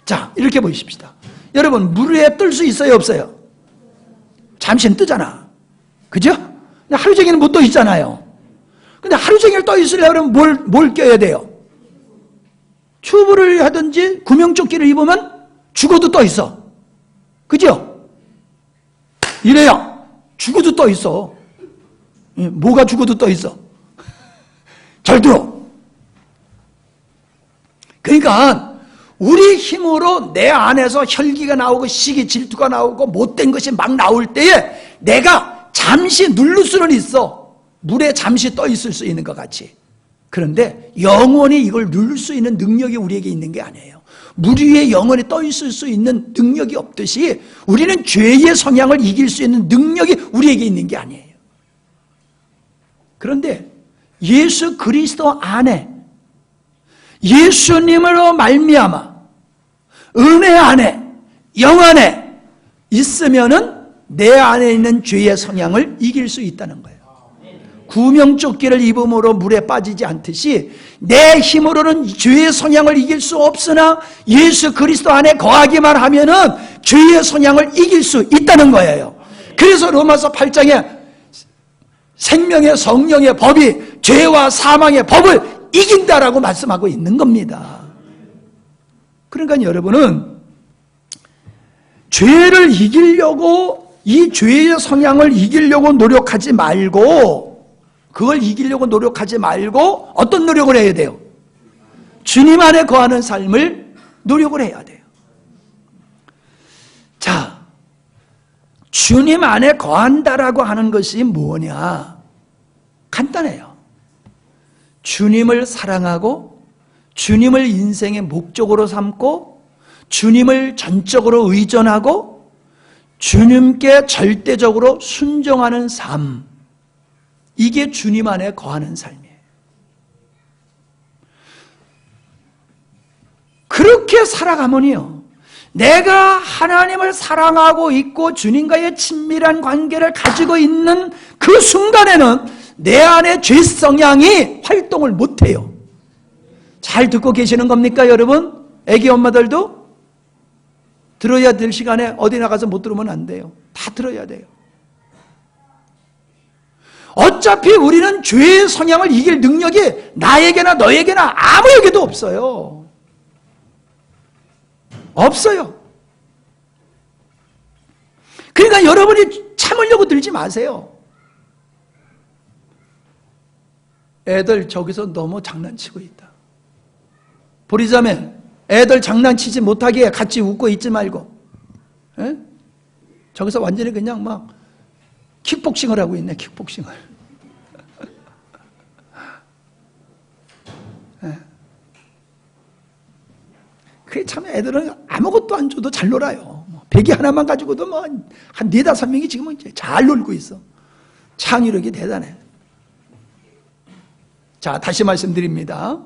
자, 이렇게 보십시다. 여러분, 물 위에 뜰 수 있어요, 없어요? 잠시는 뜨잖아. 그죠? 근데 하루 종일은 못 떠 있잖아요. 근데 하루 종일 떠 있으려면 뭘 껴야 돼요? 튜브를 하든지 구명조끼를 입으면 죽어도 떠 있어. 그죠? 이래야 죽어도 떠 있어. 뭐가 죽어도 떠 있어? 잘 들어. 그러니까 우리 힘으로 내 안에서 혈기가 나오고 시기, 질투가 나오고 못된 것이 막 나올 때에 내가 잠시 누를 수는 있어. 물에 잠시 떠 있을 수 있는 것 같이. 그런데 영원히 이걸 누를 수 있는 능력이 우리에게 있는 게 아니에요. 물 위에 영원히 떠 있을 수 있는 능력이 없듯이 우리는 죄의 성향을 이길 수 있는 능력이 우리에게 있는 게 아니에요. 그런데 예수 그리스도 안에 예수님으로 말미암아 은혜 안에 영 안에 있으면은 내 안에 있는 죄의 성향을 이길 수 있다는 거예요. 구명조끼를 입음으로 물에 빠지지 않듯이 내 힘으로는 죄의 성향을 이길 수 없으나 예수 그리스도 안에 거하기만 하면은 죄의 성향을 이길 수 있다는 거예요. 그래서 로마서 8장에 생명의 성령의 법이 죄와 사망의 법을 이긴다라고 말씀하고 있는 겁니다. 그러니까 여러분은 죄를 이기려고, 이 죄의 성향을 이기려고 노력하지 말고, 그걸 이기려고 노력하지 말고 어떤 노력을 해야 돼요? 주님 안에 거하는 삶을 노력을 해야 돼요. 자, 주님 안에 거한다라고 하는 것이 뭐냐? 간단해요. 주님을 사랑하고 주님을 인생의 목적으로 삼고 주님을 전적으로 의존하고 주님께 절대적으로 순종하는 삶, 이게 주님 안에 거하는 삶이에요. 그렇게 살아가면요, 내가 하나님을 사랑하고 있고 주님과의 친밀한 관계를 가지고 있는 그 순간에는 내 안에 죄 성향이 활동을 못해요. 잘 듣고 계시는 겁니까 여러분? 애기 엄마들도 들어야 될 시간에 어디 나가서 못 들으면 안 돼요. 다 들어야 돼요. 어차피 우리는 죄의 성향을 이길 능력이 나에게나 너에게나 아무에게도 없어요. 없어요. 그러니까 여러분이 참으려고 들지 마세요. 애들 저기서 너무 장난치고 있다. 보리자매, 애들 장난치지 못하게 같이 웃고 있지 말고, 에? 저기서 완전히 그냥 막 킥복싱을 하고 있네, 킥복싱을. 그게 참 애들은 아무것도 안 줘도 잘 놀아요. 베개 하나만 가지고도 뭐 한 4-5명이 지금은 이제 잘 놀고 있어. 창의력이 대단해. 자, 다시 말씀드립니다.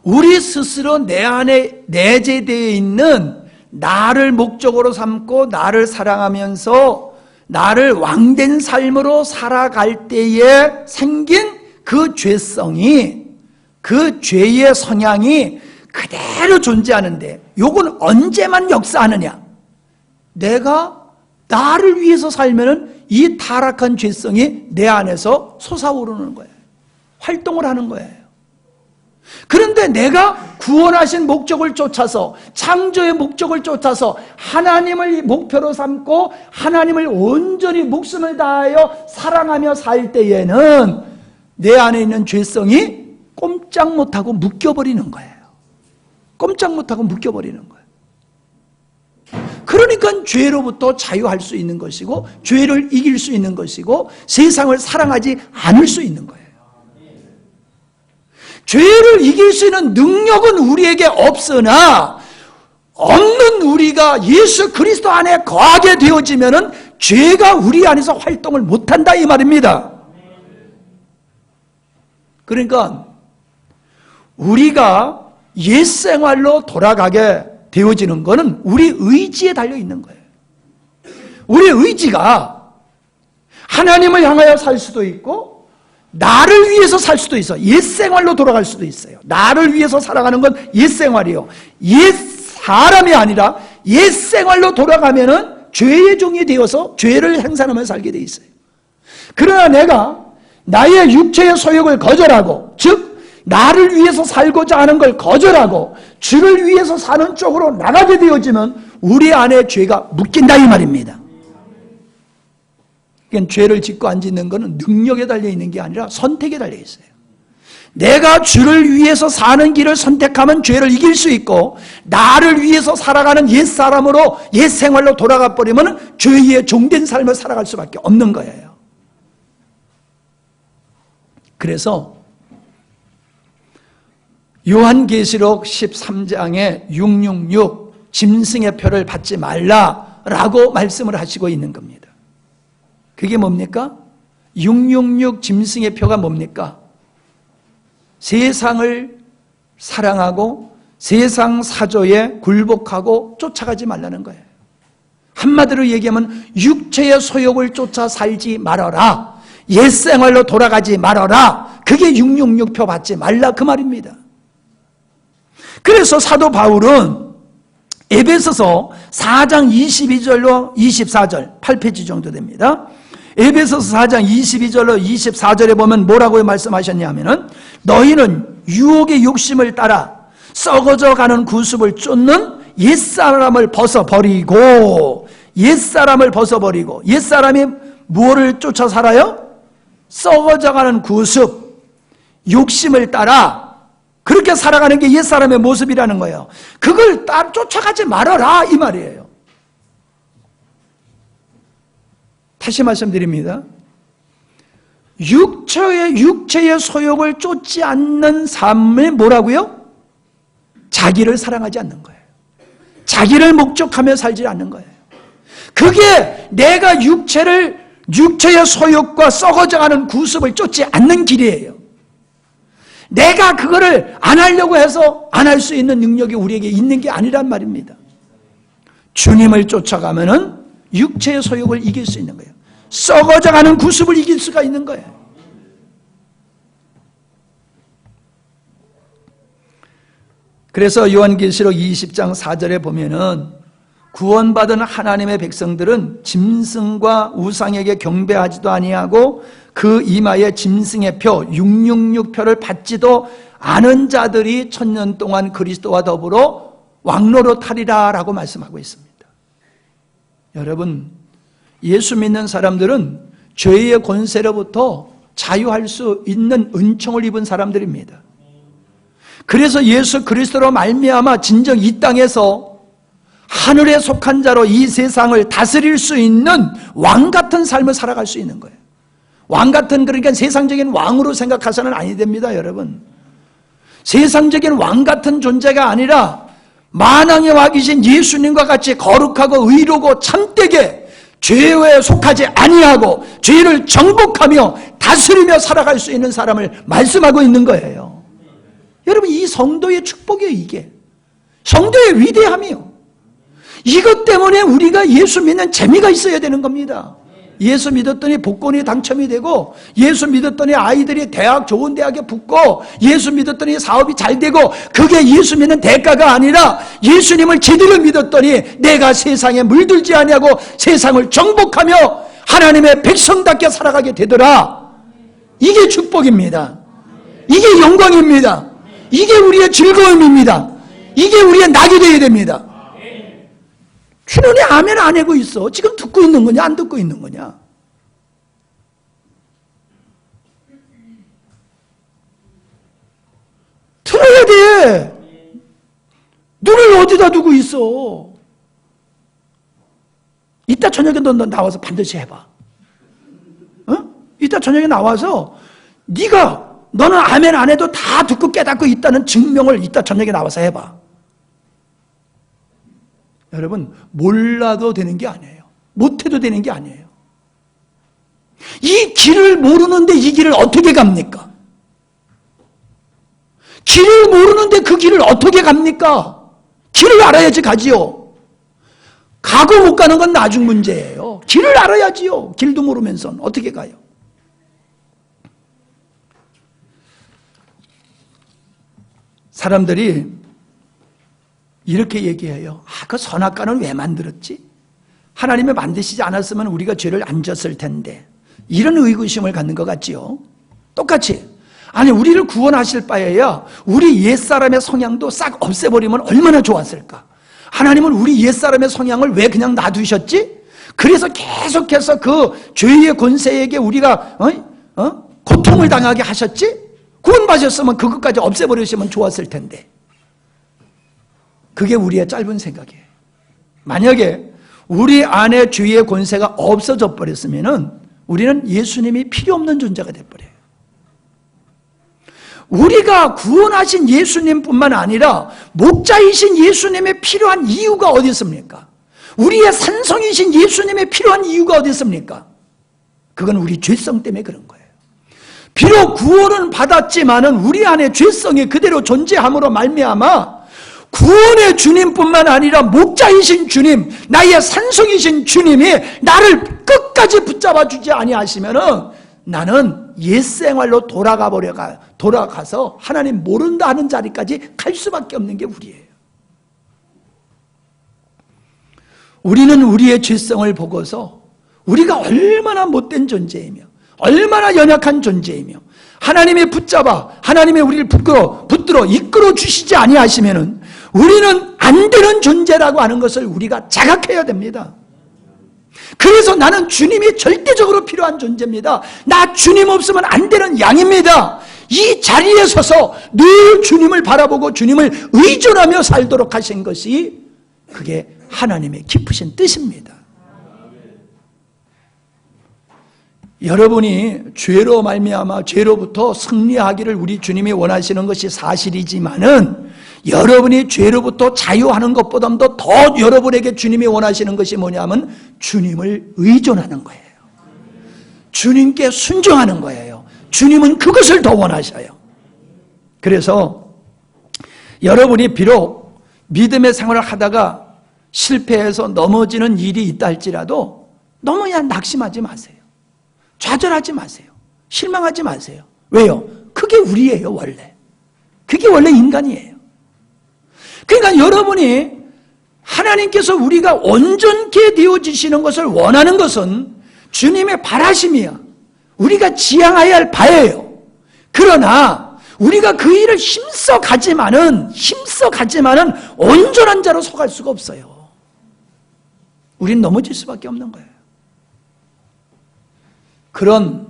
우리 스스로 내 안에 내재되어 있는 나를 목적으로 삼고 나를 사랑하면서 나를 왕된 삶으로 살아갈 때에 생긴 그 죄성이, 그 죄의 성향이 그대로 존재하는데, 요건 언제만 역사하느냐? 내가 나를 위해서 살면은 이 타락한 죄성이 내 안에서 솟아오르는 거예요. 활동을 하는 거예요. 그런데 내가 구원하신 목적을 쫓아서, 창조의 목적을 쫓아서 하나님을 목표로 삼고 하나님을 온전히 목숨을 다하여 사랑하며 살 때에는 내 안에 있는 죄성이 꼼짝 못하고 묶여버리는 거예요. 꼼짝 못하고 묶여버리는 거예요. 그러니까 죄로부터 자유할 수 있는 것이고 죄를 이길 수 있는 것이고 세상을 사랑하지 않을 수 있는 거예요. 죄를 이길 수 있는 능력은 우리에게 없으나, 없는 우리가 예수 그리스도 안에 거하게 되어지면은 죄가 우리 안에서 활동을 못한다 이 말입니다. 그러니까 우리가 옛 생활로 돌아가게 되어지는 것은 우리 의지에 달려 있는 거예요. 우리 의지가 하나님을 향하여 살 수도 있고 나를 위해서 살 수도 있어. 옛 생활로 돌아갈 수도 있어요. 나를 위해서 살아가는 건 옛 생활이에요. 옛 사람이 아니라 옛 생활로 돌아가면은 죄의 종이 되어서 죄를 행사하며 살게 돼 있어요. 그러나 내가 나의 육체의 소욕을 거절하고, 즉 나를 위해서 살고자 하는 걸 거절하고 주를 위해서 사는 쪽으로 나가게 되어지면 우리 안에 죄가 묶인다 이 말입니다. 그러니까 죄를 짓고 안 짓는 것은 능력에 달려있는 게 아니라 선택에 달려있어요. 내가 주를 위해서 사는 길을 선택하면 죄를 이길 수 있고, 나를 위해서 살아가는 옛사람으로 옛생활로 돌아가 버리면 죄의 종된 삶을 살아갈 수밖에 없는 거예요. 그래서 요한계시록 13장에 666 짐승의 표를 받지 말라라고 말씀을 하시고 있는 겁니다. 그게 뭡니까? 666 짐승의 표가 뭡니까? 세상을 사랑하고 세상 사조에 굴복하고 쫓아가지 말라는 거예요. 한마디로 얘기하면 육체의 소욕을 쫓아 살지 말아라. 옛생활로 돌아가지 말아라. 그게 666표 받지 말라 그 말입니다. 그래서 사도 바울은 에베소서 4장 22절로 24절 8페이지 정도 됩니다. 에베소서 4장 22절로 24절에 보면 뭐라고 말씀하셨냐면은 너희는 유혹의 욕심을 따라 썩어져 가는 구습을 쫓는 옛사람을 벗어버리고 옛사람이 무엇을 쫓아 살아요? 썩어져 가는 구습, 욕심을 따라 그렇게 살아가는 게 옛사람의 모습이라는 거예요. 그걸 쫓아가지 말아라 이 말이에요. 다시 말씀드립니다. 육체의 소욕을 쫓지 않는 삶이 뭐라고요? 자기를 사랑하지 않는 거예요. 자기를 목적하며 살지 않는 거예요. 그게 내가 육체의 소욕과 썩어져가는 구습을 쫓지 않는 길이에요. 내가 그거를 안 하려고 해서 안 할 수 있는 능력이 우리에게 있는 게 아니란 말입니다. 주님을 쫓아가면은 육체의 소욕을 이길 수 있는 거예요. 썩어져가는 구습을 이길 수가 있는 거예요. 그래서 요한계시록 20장 4절에 보면은 구원받은 하나님의 백성들은 짐승과 우상에게 경배하지도 아니하고 그 이마에 짐승의 표 666표를 받지도 않은 자들이 1000년 동안 그리스도와 더불어 왕노로 타리라 라고 말씀하고 있습니다. 여러분, 예수 믿는 사람들은 죄의 권세로부터 자유할 수 있는 은총을 입은 사람들입니다. 그래서 예수 그리스도로 말미암아 진정 이 땅에서 하늘에 속한 자로 이 세상을 다스릴 수 있는 왕 같은 삶을 살아갈 수 있는 거예요. 왕 같은, 그러니까 세상적인 왕으로 생각하서는 아니 됩니다, 여러분. 세상적인 왕 같은 존재가 아니라 만왕의 왕이신 예수님과 같이 거룩하고 의로고 참되게 죄에 속하지 아니하고 죄를 정복하며 다스리며 살아갈 수 있는 사람을 말씀하고 있는 거예요. 여러분, 이 성도의 축복이에요. 이게 성도의 위대함이요. 이것 때문에 우리가 예수 믿는 재미가 있어야 되는 겁니다. 예수 믿었더니 복권이 당첨이 되고, 예수 믿었더니 아이들이 좋은 대학에 붙고, 예수 믿었더니 사업이 잘 되고, 그게 예수 믿는 대가가 아니라 예수님을 제대로 믿었더니 내가 세상에 물들지 아니하고 세상을 정복하며 하나님의 백성답게 살아가게 되더라. 이게 축복입니다. 이게 영광입니다. 이게 우리의 즐거움입니다. 이게 우리의 낙이 되어야 됩니다. 주님이 아멘 안 하고 있어. 지금 듣고 있는 거냐, 안 듣고 있는 거냐? 들어야 돼. 눈을 어디다 두고 있어? 이따 저녁에 너 나와서 반드시 해봐. 어? 이따 저녁에 나와서 너는 아멘 안 해도 다 듣고 깨닫고 있다는 증명을 이따 저녁에 나와서 해봐. 여러분, 몰라도 되는 게 아니에요. 못해도 되는 게 아니에요. 이 길을 모르는데 이 길을 어떻게 갑니까? 길을 모르는데 그 길을 어떻게 갑니까? 길을 알아야지 가지요. 가고 못 가는 건 나중 문제예요. 길을 알아야지요. 길도 모르면서 어떻게 가요? 사람들이 이렇게 얘기해요. 그 선악과는 왜 만들었지? 하나님이 만드시지 않았으면 우리가 죄를 안 졌을 텐데. 이런 의구심을 갖는 것 같지요. 똑같이 아니, 우리를 구원하실 바에야 우리 옛사람의 성향도 싹 없애버리면 얼마나 좋았을까? 하나님은 우리 옛사람의 성향을 왜 그냥 놔두셨지? 그래서 계속해서 그 죄의 권세에게 우리가 고통을 당하게 하셨지? 구원받으셨으면 그것까지 없애버리시면 좋았을 텐데. 그게 우리의 짧은 생각이에요. 만약에 우리 안에 죄의 권세가 없어져 버렸으면 우리는 예수님이 필요 없는 존재가 돼버려요. 우리가 구원하신 예수님뿐만 아니라 목자이신 예수님의 필요한 이유가 어디 있습니까? 우리의 산성이신 예수님의 필요한 이유가 어디 있습니까? 그건 우리 죄성 때문에 그런 거예요. 비록 구원은 받았지만은 우리 안에 죄성이 그대로 존재함으로 말미암아 구원의 주님뿐만 아니라 목자이신 주님, 나의 산성이신 주님이 나를 끝까지 붙잡아 주지 아니하시면은 나는 옛생활로 돌아가서 하나님 모른다 하는 자리까지 갈 수밖에 없는 게 우리예요. 우리는 우리의 죄성을 보고서 우리가 얼마나 못된 존재이며 얼마나 연약한 존재이며 하나님의 붙잡아 하나님의 우리를 붙들어 이끌어 주시지 아니하시면은 우리는 안 되는 존재라고 하는 것을 우리가 자각해야 됩니다. 그래서 나는 주님이 절대적으로 필요한 존재입니다. 나 주님 없으면 안 되는 양입니다. 이 자리에 서서 늘 주님을 바라보고 주님을 의존하며 살도록 하신 것이 그게 하나님의 깊으신 뜻입니다. 여러분이 죄로 말미암아 죄로부터 승리하기를 우리 주님이 원하시는 것이 사실이지만은 여러분이 죄로부터 자유하는 것보다도 더 여러분에게 주님이 원하시는 것이 뭐냐면 주님을 의존하는 거예요. 주님께 순종하는 거예요. 주님은 그것을 더 원하셔요. 그래서 여러분이 비록 믿음의 생활을 하다가 실패해서 넘어지는 일이 있다 할지라도 너무 그냥 낙심하지 마세요. 좌절하지 마세요. 실망하지 마세요. 왜요? 그게 우리예요, 원래. 그게 원래 인간이에요. 그러니까 여러분이 하나님께서 우리가 온전케 되어지시는 것을 원하는 것은 주님의 바라심이야. 우리가 지향해야 할 바예요. 그러나 우리가 그 일을 힘써 가지만은 온전한 자로 서갈 수가 없어요. 우린 넘어질 수밖에 없는 거예요. 그런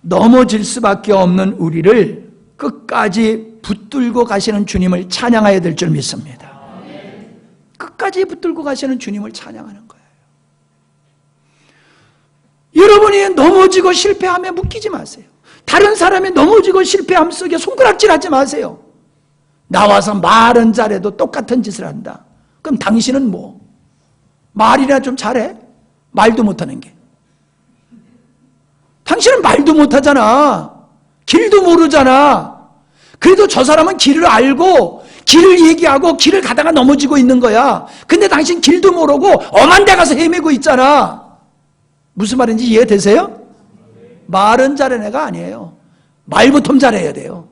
넘어질 수밖에 없는 우리를 끝까지 붙들고 가시는 주님을 찬양해야 될 줄 믿습니다. 끝까지 붙들고 가시는 주님을 찬양하는 거예요. 여러분이 넘어지고 실패함에 묶이지 마세요. 다른 사람이 넘어지고 실패함 속에 손가락질하지 마세요. 나와서 말은 잘해도 똑같은 짓을 한다. 그럼 당신은 뭐? 말이나 좀 잘해? 말도 못하는 게. 당신은 말도 못하잖아. 길도 모르잖아. 그래도 저 사람은 길을 알고 길을 얘기하고 길을 가다가 넘어지고 있는 거야. 근데 당신 길도 모르고 엄한 데 가서 헤매고 있잖아. 무슨 말인지 이해되세요? 말은 잘하는 애가 아니에요. 말부터 잘해야 돼요.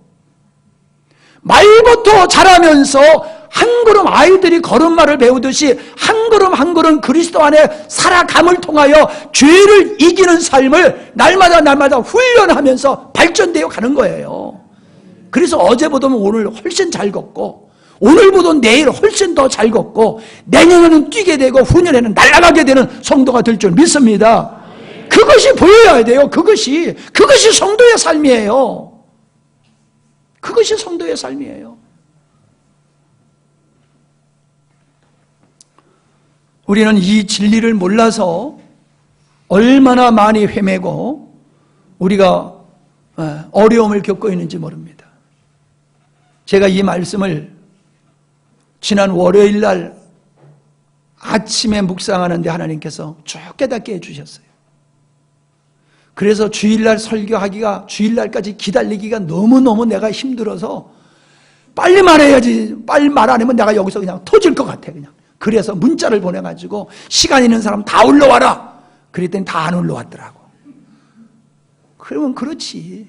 말부터 잘하면서 한 걸음 아이들이 걸음마를 배우듯이 한 걸음 한 걸음 그리스도 안에 살아감을 통하여 죄를 이기는 삶을 날마다 훈련하면서 발전되어 가는 거예요. 그래서 어제보다 오늘 훨씬 잘 걷고 오늘보다 내일 훨씬 더 잘 걷고 내년에는 뛰게 되고 후년에는 날아가게 되는 성도가 될 줄 믿습니다. 그것이 보여야 돼요. 그것이 성도의 삶이에요. 그것이 성도의 삶이에요. 우리는 이 진리를 몰라서 얼마나 많이 헤매고 우리가 어려움을 겪고 있는지 모릅니다. 제가 이 말씀을 지난 월요일 날 아침에 묵상하는데 하나님께서 쭉 깨닫게 해주셨어요. 그래서 주일날 설교하기가 주일날까지 기다리기가 너무너무 내가 힘들어서 빨리 말해야지. 빨리 말 안 하면 내가 여기서 그냥 터질 것 같아. 그냥. 그래서 문자를 보내가지고 시간 있는 사람 다 올라와라. 그랬더니 다 안 올라왔더라고. 그러면 그렇지.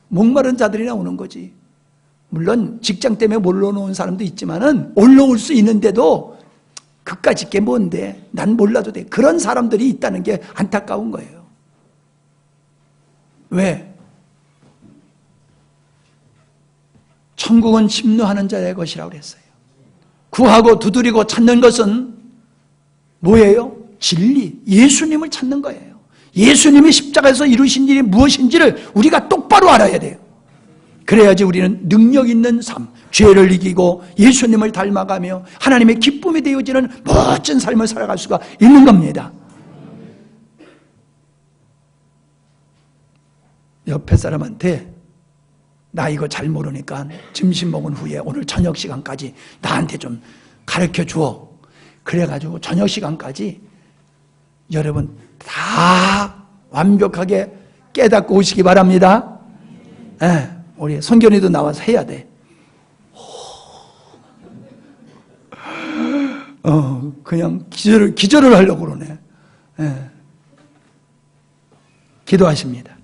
목마른 자들이나 오는 거지. 물론 직장 때문에 못 올라오는 사람도 있지만은 올라올 수 있는데도 그까짓 게 뭔데 난 몰라도 돼. 그런 사람들이 있다는 게 안타까운 거예요. 왜? 천국은 침노하는 자의 것이라고 그랬어요. 구하고 두드리고 찾는 것은 뭐예요? 진리, 예수님을 찾는 거예요. 예수님이 십자가에서 이루신 일이 무엇인지를 우리가 똑바로 알아야 돼요. 그래야지 우리는 능력 있는 삶, 죄를 이기고 예수님을 닮아가며 하나님의 기쁨이 되어지는 멋진 삶을 살아갈 수가 있는 겁니다. 옆에 사람한테 나 이거 잘 모르니까 점심 먹은 후에 오늘 저녁 시간까지 나한테 좀 가르쳐 주어. 그래가지고 저녁 시간까지 여러분 다 완벽하게 깨닫고 오시기 바랍니다. 네, 우리 성견이도 나와서 해야 돼. 그냥 기절을 하려고 그러네. 네. 기도하십니다.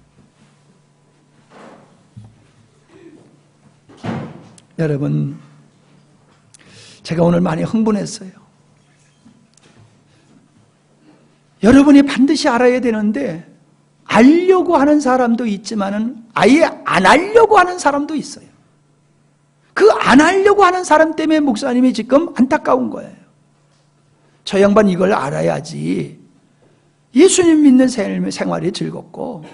여러분, 제가 오늘 많이 흥분했어요. 여러분이 반드시 알아야 되는데 알려고 하는 사람도 있지만은 아예 안 하려고 하는 사람도 있어요. 그 안 하려고 하는 사람 때문에 목사님이 지금 안타까운 거예요. 저 양반 이걸 알아야지 예수님 믿는 생활이 즐겁고,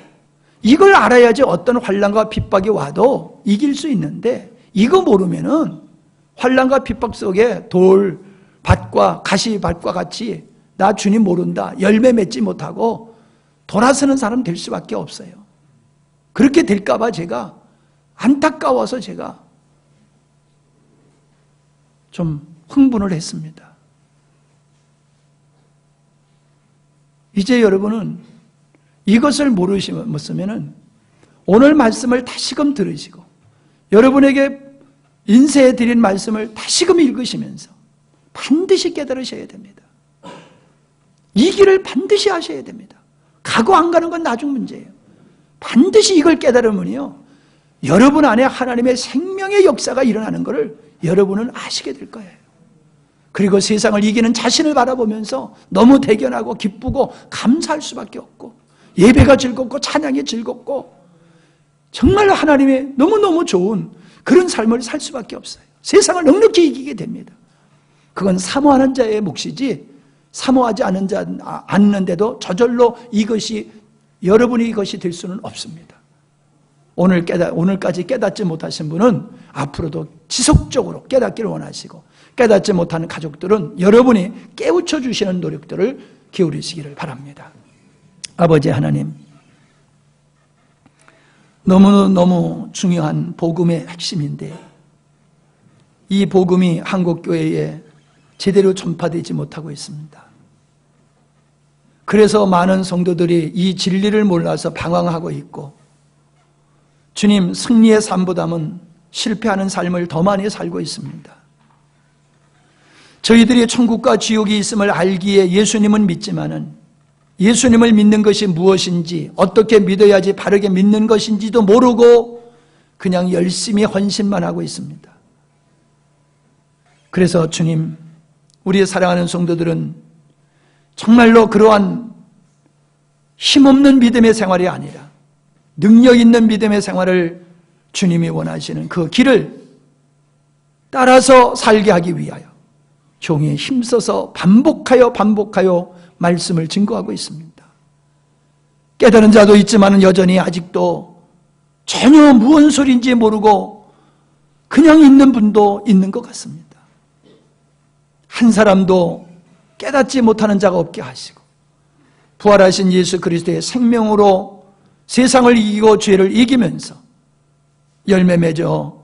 이걸 알아야지 어떤 환난과 핍박이 와도 이길 수 있는데, 이거 모르면은 환난과 핍박 속에 돌밭과 가시밭과 같이 나 주님 모른다, 열매 맺지 못하고 돌아서는 사람 될 수밖에 없어요. 그렇게 될까 봐 제가 안타까워서 제가 좀 흥분을 했습니다. 이제 여러분은 이것을 모르시면 오늘 말씀을 다시금 들으시고, 여러분에게 인쇄해 드린 말씀을 다시금 읽으시면서 반드시 깨달으셔야 됩니다. 이 길을 반드시 하셔야 됩니다. 가고 안 가는 건 나중 문제예요. 반드시 이걸 깨달으면요, 여러분 안에 하나님의 생명의 역사가 일어나는 것을 여러분은 아시게 될 거예요. 그리고 세상을 이기는 자신을 바라보면서 너무 대견하고 기쁘고 감사할 수밖에 없고, 예배가 즐겁고 찬양이 즐겁고 정말 하나님의 너무너무 좋은 그런 삶을 살 수밖에 없어요. 세상을 넉넉히 이기게 됩니다. 그건 사모하는 자의 몫이지, 사모하지 않는데도 저절로 이것이 여러분이 이것이 될 수는 없습니다. 오늘까지 깨닫지 못하신 분은 앞으로도 지속적으로 깨닫기를 원하시고, 깨닫지 못하는 가족들은 여러분이 깨우쳐 주시는 노력들을 기울이시기를 바랍니다. 아버지 하나님, 너무너무 중요한 복음의 핵심인데 이 복음이 한국교회에 제대로 전파되지 못하고 있습니다. 그래서 많은 성도들이 이 진리를 몰라서 방황하고 있고, 주님, 승리의 삶보다는 실패하는 삶을 더 많이 살고 있습니다. 저희들이 천국과 지옥이 있음을 알기에 예수님은 믿지만은 예수님을 믿는 것이 무엇인지, 어떻게 믿어야지 바르게 믿는 것인지도 모르고 그냥 열심히 헌신만 하고 있습니다. 그래서 주님, 우리의 사랑하는 성도들은 정말로 그러한 힘없는 믿음의 생활이 아니라 능력 있는 믿음의 생활을 주님이 원하시는 그 길을 따라서 살게 하기 위하여 종이 힘써서 반복하여 말씀을 증거하고 있습니다. 깨달은 자도 있지만 여전히 아직도 전혀 무슨 소리인지 모르고 그냥 있는 분도 있는 것 같습니다. 한 사람도 깨닫지 못하는 자가 없게 하시고, 부활하신 예수 그리스도의 생명으로 세상을 이기고 죄를 이기면서 열매 맺어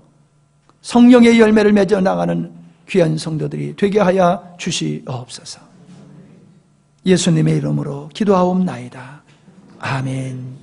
성령의 열매를 맺어 나가는 귀한 성도들이 되게 하여 주시옵소서. 예수님의 이름으로 기도하옵나이다. 아멘.